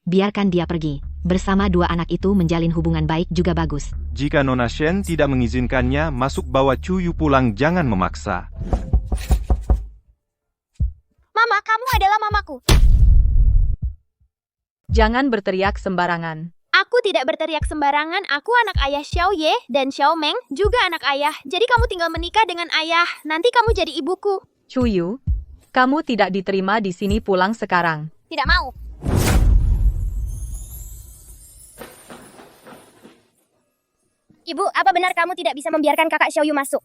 [SPEAKER 5] biarkan dia pergi. Bersama dua anak itu menjalin hubungan baik juga bagus.
[SPEAKER 8] Jika Nona Shen tidak mengizinkannya masuk, bawa Chu Yu pulang, jangan memaksa.
[SPEAKER 6] Mama, kamu adalah mamaku.
[SPEAKER 1] Jangan berteriak sembarangan.
[SPEAKER 6] Aku tidak berteriak sembarangan, aku anak ayah Xiao Ye dan Xiao Meng juga anak ayah. Jadi kamu tinggal menikah dengan ayah, nanti kamu jadi ibuku.
[SPEAKER 1] Chu Yu, kamu tidak diterima di sini, pulang sekarang.
[SPEAKER 6] Tidak mau. Ibu, apa benar kamu tidak bisa membiarkan kakak Xiao Yu masuk?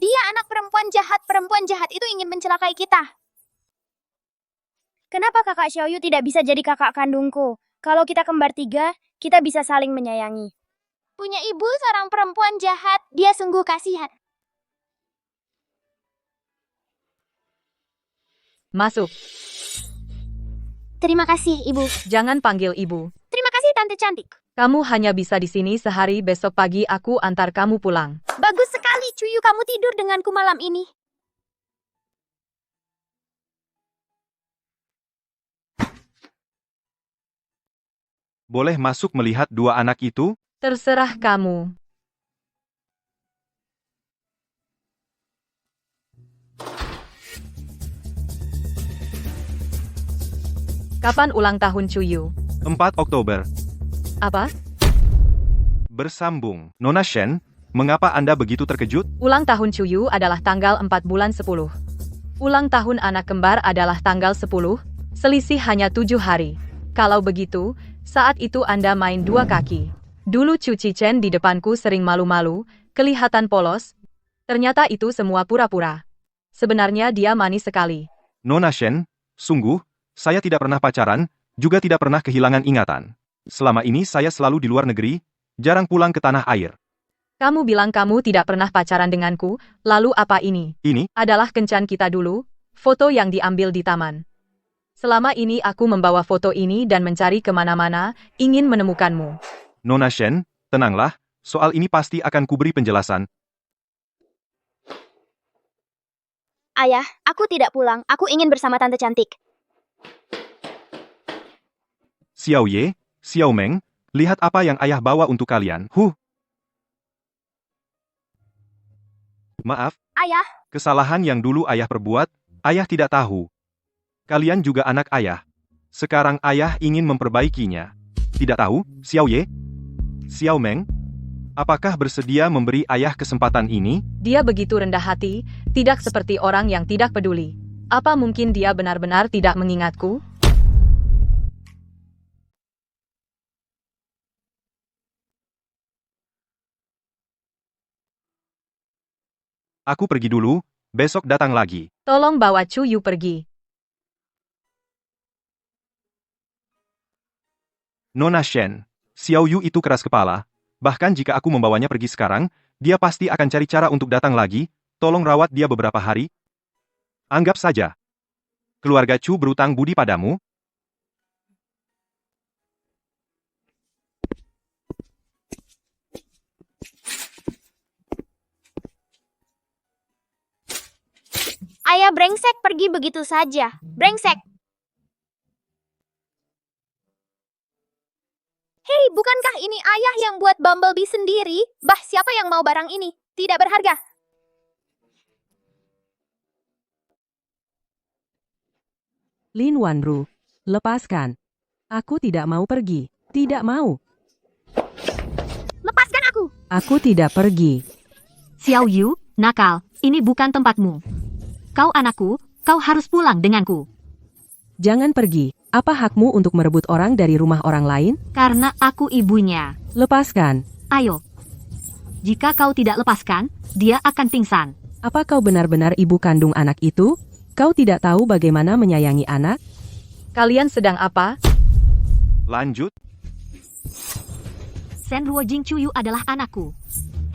[SPEAKER 6] Dia anak perempuan jahat itu ingin mencelakai kita. Kenapa kakak Xiao Yu tidak bisa jadi kakak kandungku? Kalau kita kembar 3, kita bisa saling menyayangi. Punya ibu seorang perempuan jahat, dia sungguh kasihan.
[SPEAKER 1] Masuk.
[SPEAKER 6] Terima kasih, ibu.
[SPEAKER 1] Jangan panggil ibu.
[SPEAKER 6] Terima kasih, tante cantik.
[SPEAKER 1] Kamu hanya bisa di sini sehari, besok pagi aku antar kamu pulang.
[SPEAKER 6] Bagus sekali, Cuyu, kamu tidur denganku malam ini.
[SPEAKER 8] Boleh masuk melihat dua anak itu?
[SPEAKER 1] Terserah kamu. Kapan ulang tahun Cuyu?
[SPEAKER 8] 4 Oktober.
[SPEAKER 1] Apa?
[SPEAKER 8] Bersambung. Nona Shen, mengapa Anda begitu terkejut?
[SPEAKER 1] Ulang tahun Cuyu adalah tanggal 4 bulan 10. Ulang tahun anak kembar adalah tanggal 10, selisih hanya 7 hari. Kalau begitu, saat itu Anda main 2 kaki. Dulu Chu Cichen di depanku sering malu-malu, kelihatan polos. Ternyata itu semua pura-pura. Sebenarnya dia manis sekali.
[SPEAKER 8] Nona Shen, sungguh, saya tidak pernah pacaran, juga tidak pernah kehilangan ingatan. Selama ini saya selalu di luar negeri, jarang pulang ke tanah air.
[SPEAKER 1] Kamu bilang kamu tidak pernah pacaran denganku, lalu apa ini?
[SPEAKER 8] Ini
[SPEAKER 1] Adalah kencan kita dulu, foto yang diambil di taman. Selama ini aku membawa foto ini dan mencari kemana-mana, ingin menemukanmu.
[SPEAKER 8] Nona Shen, tenanglah, soal ini pasti akan kuberi penjelasan.
[SPEAKER 6] Ayah, aku tidak pulang. Aku ingin bersama tante cantik.
[SPEAKER 8] Xiao Ye, Xiao Meng, lihat apa yang ayah bawa untuk kalian. Maaf,
[SPEAKER 6] Ayah,
[SPEAKER 8] kesalahan yang dulu ayah perbuat, ayah tidak tahu. Kalian juga anak ayah. Sekarang ayah ingin memperbaikinya. Tidak tahu, Xiao Ye? Xiao Meng? Apakah bersedia memberi ayah kesempatan ini?
[SPEAKER 1] Dia begitu rendah hati, tidak seperti orang yang tidak peduli. Apa mungkin dia benar-benar tidak mengingatku?
[SPEAKER 8] Aku pergi dulu, besok datang lagi.
[SPEAKER 1] Tolong bawa Chu Yu pergi.
[SPEAKER 8] Nona Shen, Xiao Yu itu keras kepala. Bahkan jika aku membawanya pergi sekarang, dia pasti akan cari cara untuk datang lagi. Tolong rawat dia beberapa hari. Anggap saja. Keluarga Chu berutang budi padamu.
[SPEAKER 6] Ayah brengsek pergi begitu saja. Brengsek. Hei, bukankah ini ayah yang buat Bumblebee sendiri? Bah, siapa yang mau barang ini? Tidak berharga.
[SPEAKER 3] Lin Wanru, lepaskan. Aku tidak mau pergi. Tidak mau.
[SPEAKER 6] Lepaskan aku.
[SPEAKER 3] Aku tidak pergi.
[SPEAKER 5] Xiao Yu, nakal, ini bukan tempatmu. Kau anakku, kau harus pulang denganku.
[SPEAKER 3] Jangan pergi. Apa hakmu untuk merebut orang dari rumah orang lain?
[SPEAKER 5] Karena aku ibunya.
[SPEAKER 3] Lepaskan.
[SPEAKER 5] Ayo. Jika kau tidak lepaskan, dia akan pingsan.
[SPEAKER 3] Apa kau benar-benar ibu kandung anak itu? Kau tidak tahu bagaimana menyayangi anak?
[SPEAKER 1] Kalian sedang apa?
[SPEAKER 8] Lanjut.
[SPEAKER 5] Shen Ruojing Chuyu adalah anakku.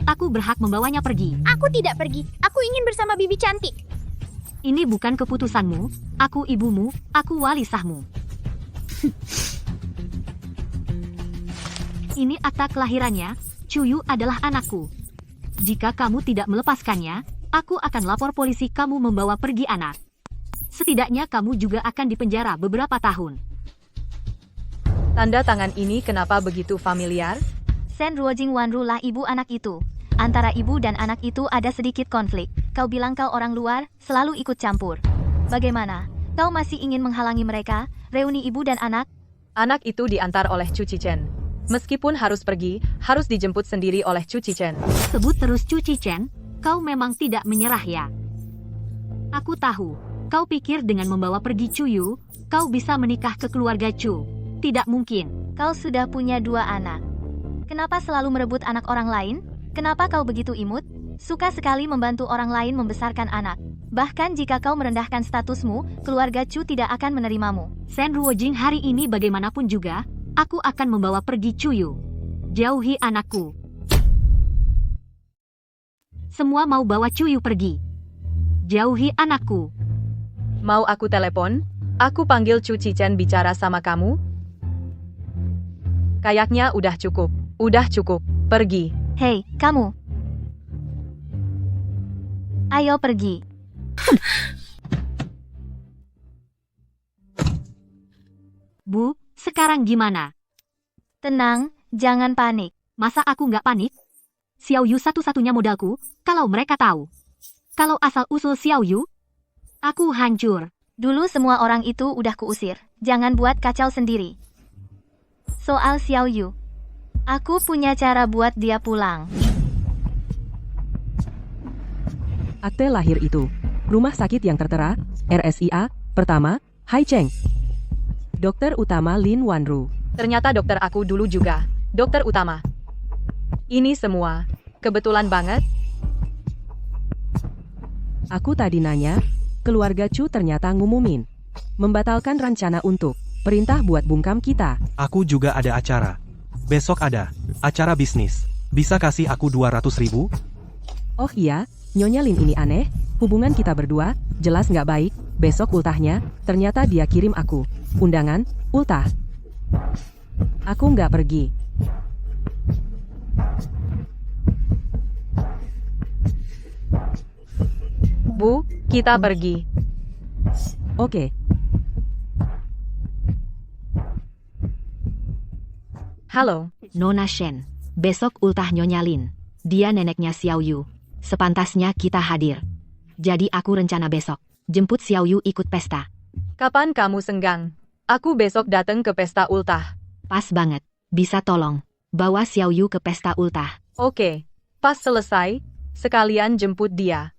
[SPEAKER 5] Aku berhak membawanya pergi.
[SPEAKER 6] Aku tidak pergi. Aku ingin bersama bibi cantik.
[SPEAKER 5] Ini bukan keputusanmu. Aku ibumu, aku wali sahmu. Ini akta kelahirannya. Chuyu adalah anakku. Jika kamu tidak melepaskannya, aku akan lapor polisi kamu membawa pergi anak. Setidaknya kamu juga akan dipenjara beberapa tahun.
[SPEAKER 1] Tanda tangan ini kenapa begitu familiar?
[SPEAKER 7] Shen Ruojing Wanru lah ibu anak itu. Antara ibu dan anak itu ada sedikit konflik. Kau bilang kau orang luar, selalu ikut campur. Bagaimana? Kau masih ingin menghalangi mereka, reuni ibu dan anak?
[SPEAKER 1] Anak itu diantar oleh Chu Chen. Meskipun harus pergi, harus dijemput sendiri oleh Chu Chen.
[SPEAKER 5] Sebut terus Chu Chen, kau memang tidak menyerah ya? Aku tahu, kau pikir dengan membawa pergi Chuyu, kau bisa menikah ke keluarga Chu. Tidak mungkin.
[SPEAKER 7] Kau sudah punya 2 anak. Kenapa selalu merebut anak orang lain? Kenapa kau begitu imut? Suka sekali membantu orang lain membesarkan anak. Bahkan jika kau merendahkan statusmu, keluarga Chu tidak akan menerimamu.
[SPEAKER 5] Shen Ruojing hari ini bagaimanapun juga, aku akan membawa pergi Chuyu. Jauhi anakku. Semua mau bawa Chuyu pergi. Jauhi anakku.
[SPEAKER 1] Mau aku telepon? Aku panggil Chu Chen bicara sama kamu? Kayaknya udah cukup. Udah cukup. Pergi.
[SPEAKER 7] Hei, kamu. Ayo pergi.
[SPEAKER 5] Bu, sekarang gimana?
[SPEAKER 7] Tenang, jangan panik.
[SPEAKER 5] Masa aku nggak panik? Xiao Yu satu-satunya modalku, kalau mereka tahu. Kalau asal-usul Xiao Yu, aku hancur.
[SPEAKER 7] Dulu semua orang itu udah kuusir. Jangan buat kacau sendiri. Soal Xiao Yu, aku punya cara buat dia pulang.
[SPEAKER 3] Akte lahir itu. Rumah sakit yang tertera, RSIA, pertama, Hai Cheng. Dokter utama Lin Wanru.
[SPEAKER 1] Ternyata dokter aku dulu juga. Dokter utama. Ini semua. Kebetulan banget.
[SPEAKER 3] Aku tadi nanya, keluarga Chu ternyata ngumumin. Membatalkan rencana untuk perintah buat bungkam kita.
[SPEAKER 4] Aku juga ada acara. Besok ada acara bisnis. Bisa kasih aku 200.000?
[SPEAKER 3] Oh iya, Nyonya Lin ini aneh. Hubungan kita berdua, jelas nggak baik. Besok ultahnya, ternyata dia kirim aku undangan, ultah. Aku nggak pergi.
[SPEAKER 1] Bu, kita pergi.
[SPEAKER 3] Oke.
[SPEAKER 1] Halo.
[SPEAKER 5] Nona Shen, besok ultah Nyonya Lin. Dia neneknya Xiao Yu. Sepantasnya kita hadir. Jadi aku rencana besok, jemput Xiao Yu ikut pesta.
[SPEAKER 1] Kapan kamu senggang? Aku besok datang ke pesta ultah.
[SPEAKER 5] Pas banget. Bisa tolong. Bawa Xiao Yu ke pesta ultah.
[SPEAKER 1] Oke, pas selesai, sekalian jemput dia.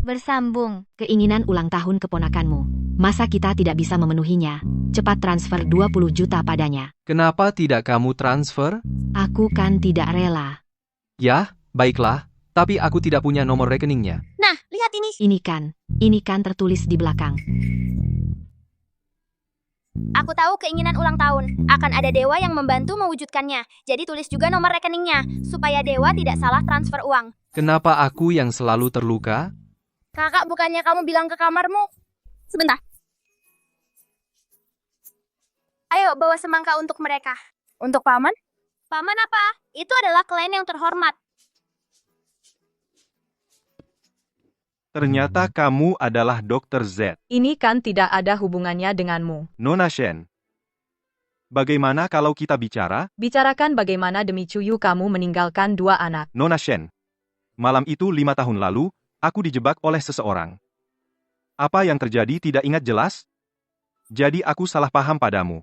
[SPEAKER 7] Bersambung.
[SPEAKER 5] Keinginan ulang tahun keponakanmu. Masa kita tidak bisa memenuhinya? Cepat transfer 20 juta padanya.
[SPEAKER 9] Kenapa tidak kamu transfer?
[SPEAKER 5] Aku kan tidak rela.
[SPEAKER 9] Ya, baiklah, tapi aku tidak punya nomor rekeningnya.
[SPEAKER 6] Nah, lihat ini.
[SPEAKER 5] Ini kan tertulis di belakang.
[SPEAKER 6] Aku tahu keinginan ulang tahun. Akan ada dewa yang membantu mewujudkannya. Jadi tulis juga nomor rekeningnya, supaya dewa tidak salah transfer uang.
[SPEAKER 9] Kenapa aku yang selalu terluka?
[SPEAKER 6] Kakak, bukannya kamu bilang ke kamarmu? Sebentar. Ayo, bawa semangka untuk mereka. Untuk paman? Paman apa? Itu adalah klien yang terhormat.
[SPEAKER 8] Ternyata kamu adalah Dr. Z,
[SPEAKER 1] Ini kan tidak ada hubungannya denganmu.
[SPEAKER 8] Nona Shen. Bagaimana kalau kita bicara?
[SPEAKER 1] Bicarakan bagaimana demi Chuyu kamu meninggalkan 2 anak.
[SPEAKER 8] Nona Shen. Malam itu 5 tahun lalu, aku dijebak oleh seseorang. Apa yang terjadi tidak ingat jelas? Jadi aku salah paham padamu.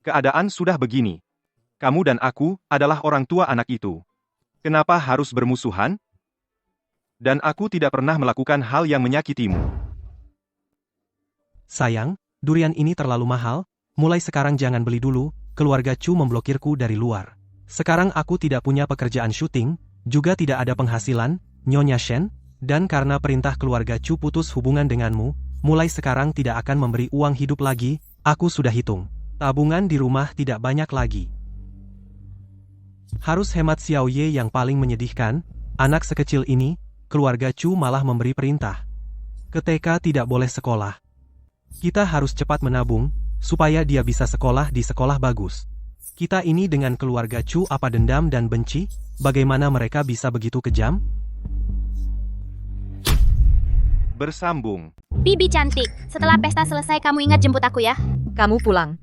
[SPEAKER 8] Keadaan sudah begini. Kamu dan aku adalah orang tua anak itu. Kenapa harus bermusuhan? Dan aku tidak pernah melakukan hal yang menyakitimu.
[SPEAKER 4] Sayang, durian ini terlalu mahal, mulai sekarang jangan beli dulu, keluarga Chu memblokirku dari luar. Sekarang aku tidak punya pekerjaan syuting, juga tidak ada penghasilan, Nyonya Shen, dan karena perintah keluarga Chu putus hubungan denganmu, mulai sekarang tidak akan memberi uang hidup lagi, aku sudah hitung. Tabungan di rumah tidak banyak lagi. Harus hemat Xiao Ye yang paling menyedihkan, anak sekecil ini, keluarga Chu malah memberi perintah. Ke TK tidak boleh sekolah. Kita harus cepat menabung, supaya dia bisa sekolah di sekolah bagus. Kita ini dengan keluarga Chu apa dendam dan benci? Bagaimana mereka bisa begitu kejam?
[SPEAKER 8] Bersambung.
[SPEAKER 6] Bibi cantik, setelah pesta selesai kamu ingat jemput aku ya.
[SPEAKER 1] Kamu pulang.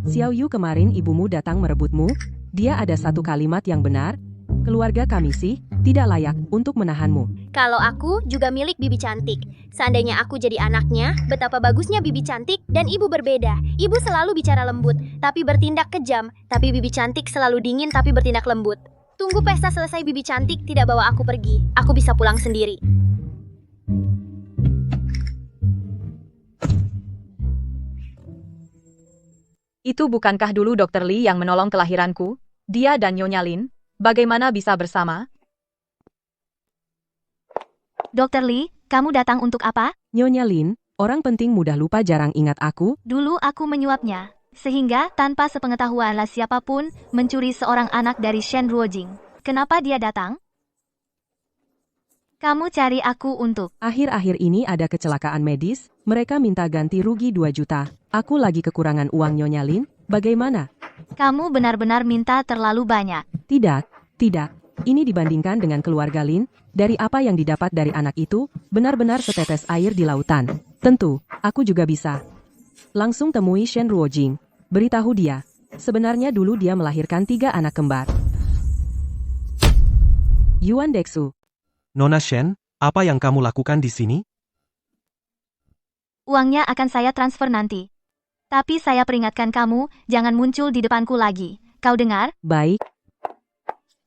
[SPEAKER 3] Xiao Yu, kemarin ibumu datang merebutmu, dia ada satu kalimat yang benar, keluarga kami sih, tidak layak untuk menahanmu.
[SPEAKER 6] Kalau aku juga milik Bibi cantik. Seandainya aku jadi anaknya, betapa bagusnya Bibi cantik dan ibu berbeda. Ibu selalu bicara lembut, tapi bertindak kejam. Tapi Bibi cantik selalu dingin tapi bertindak lembut. Tunggu pesta selesai Bibi cantik tidak bawa aku pergi. Aku bisa pulang sendiri.
[SPEAKER 1] Itu bukankah dulu Dr. Lee yang menolong kelahiranku? Dia dan Nyonya Lin, bagaimana bisa bersama?
[SPEAKER 7] Dr. Lee, kamu datang untuk apa?
[SPEAKER 3] Nyonya Lin, orang penting mudah lupa jarang ingat aku.
[SPEAKER 7] Dulu aku menyuapnya, sehingga tanpa sepengetahuanlah siapapun mencuri seorang anak dari Shen Ruojing. Kenapa dia datang? Kamu cari aku untuk...
[SPEAKER 3] Akhir-akhir ini ada kecelakaan medis, mereka minta ganti rugi 2 juta. Aku lagi kekurangan uang Nyonya Lin, bagaimana?
[SPEAKER 7] Kamu benar-benar minta terlalu banyak.
[SPEAKER 3] Tidak. Ini dibandingkan dengan keluarga Lin, dari apa yang didapat dari anak itu, benar-benar setetes air di lautan. Tentu, aku juga bisa. Langsung temui Shen Ruojing. Beritahu dia, sebenarnya dulu dia melahirkan 3 anak kembar. Yuan Dexu.
[SPEAKER 4] Nona Shen, apa yang kamu lakukan di sini?
[SPEAKER 7] Uangnya akan saya transfer nanti. Tapi saya peringatkan kamu, jangan muncul di depanku lagi. Kau dengar?
[SPEAKER 3] Baik.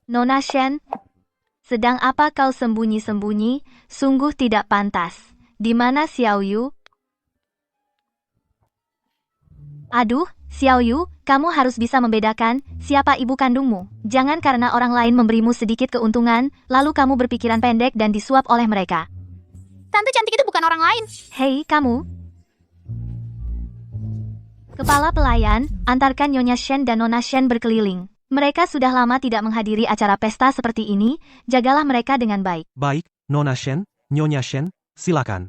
[SPEAKER 7] Nona Shen, sedang apa kau sembunyi-sembunyi? Sungguh tidak pantas. Di mana Xiao Yu? Aduh, Xiao Yu, kamu harus bisa membedakan siapa ibu kandungmu. Jangan karena orang lain memberimu sedikit keuntungan, lalu kamu berpikiran pendek dan disuap oleh mereka.
[SPEAKER 6] Tante cantik itu bukan orang lain.
[SPEAKER 7] Hei, kamu. Kepala pelayan, antarkan Nyonya Shen dan Nona Shen berkeliling. Mereka sudah lama tidak menghadiri acara pesta seperti ini, jagalah mereka dengan baik.
[SPEAKER 4] Baik, Nona Shen, Nyonya Shen, silakan.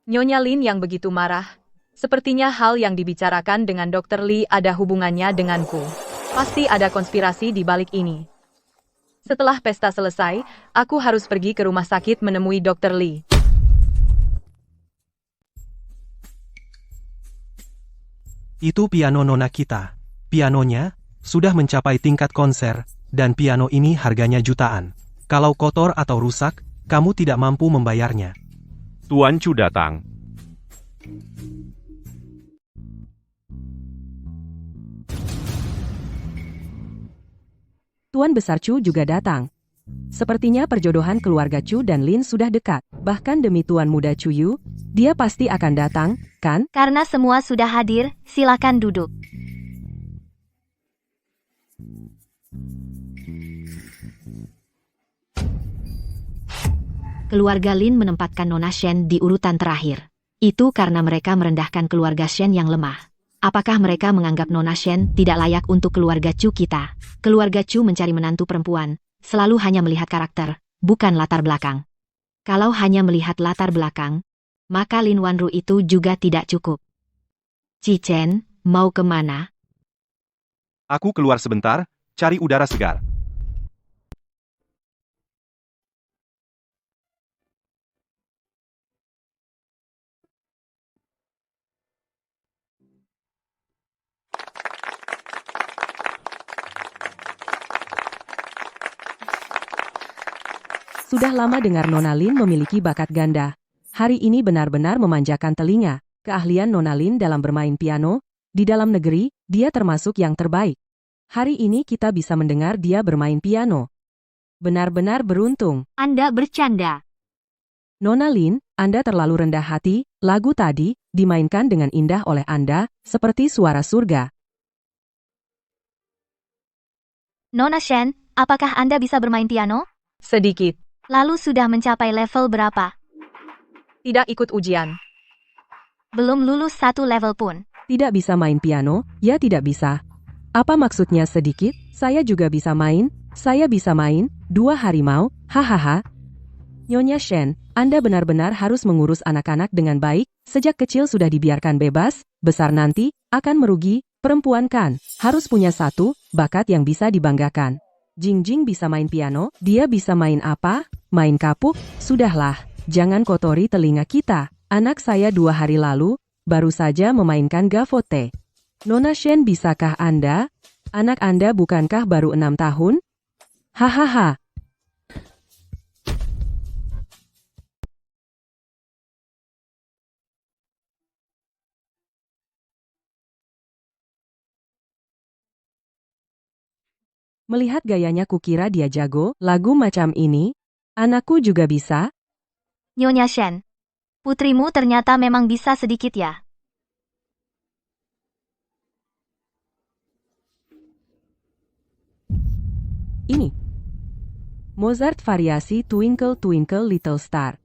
[SPEAKER 1] Nyonya Lin yang begitu marah. Sepertinya hal yang dibicarakan dengan Dr. Lee ada hubungannya denganku. Pasti ada konspirasi di balik ini. Setelah pesta selesai, aku harus pergi ke rumah sakit menemui Dr. Lee.
[SPEAKER 4] Itu piano nona kita. Pianonya, sudah mencapai tingkat konser, dan piano ini harganya jutaan. Kalau kotor atau rusak, kamu tidak mampu membayarnya.
[SPEAKER 2] Tuan Chu datang.
[SPEAKER 3] Tuan Besar Chu juga datang. Sepertinya perjodohan keluarga Chu dan Lin sudah dekat. Bahkan demi Tuan Muda Chu Yu, dia pasti akan datang, kan?
[SPEAKER 7] Karena semua sudah hadir, silakan duduk.
[SPEAKER 5] Keluarga Lin menempatkan Nona Shen di urutan terakhir. Itu karena mereka merendahkan keluarga Shen yang lemah. Apakah mereka menganggap Nona Shen tidak layak untuk keluarga Chu kita? Keluarga Chu mencari menantu perempuan, selalu hanya melihat karakter, bukan latar belakang. Kalau hanya melihat latar belakang, maka Lin Wanru itu juga tidak cukup. Ci Chen, mau kemana?
[SPEAKER 8] Aku keluar sebentar, cari udara segar.
[SPEAKER 3] Sudah lama dengar Nona Lin memiliki bakat ganda. Hari ini benar-benar memanjakan telinga. Keahlian Nona Lin dalam bermain piano, di dalam negeri, dia termasuk yang terbaik. Hari ini kita bisa mendengar dia bermain piano. Benar-benar beruntung.
[SPEAKER 5] Anda bercanda.
[SPEAKER 3] Nona Lin, Anda terlalu rendah hati. Lagu tadi dimainkan dengan indah oleh Anda, seperti suara surga.
[SPEAKER 7] Nona Shen, apakah Anda bisa bermain piano?
[SPEAKER 1] Sedikit.
[SPEAKER 7] Lalu sudah mencapai level berapa?
[SPEAKER 1] Tidak ikut ujian.
[SPEAKER 7] Belum lulus satu level pun.
[SPEAKER 3] Tidak bisa main piano, ya tidak bisa. Apa maksudnya sedikit? Saya juga bisa main, saya bisa main, 2 harimau, hahaha. Nyonya Shen, Anda benar-benar harus mengurus anak-anak dengan baik, sejak kecil sudah dibiarkan bebas, besar nanti, akan merugi, perempuan kan, harus punya satu, bakat yang bisa dibanggakan. Jingjing bisa main piano, dia bisa main apa? Main kapuk? Sudahlah, jangan kotori telinga kita. Anak saya 2 hari lalu, baru saja memainkan gavote. Nona Shen, bisakah Anda? Anak Anda bukankah baru 6 tahun? Hahaha. Melihat gayanya kukira dia jago, lagu macam ini. Anakku juga bisa.
[SPEAKER 7] Nyonya Shen, putrimu ternyata memang bisa sedikit ya.
[SPEAKER 3] Ini. Mozart variasi Twinkle Twinkle Little Star.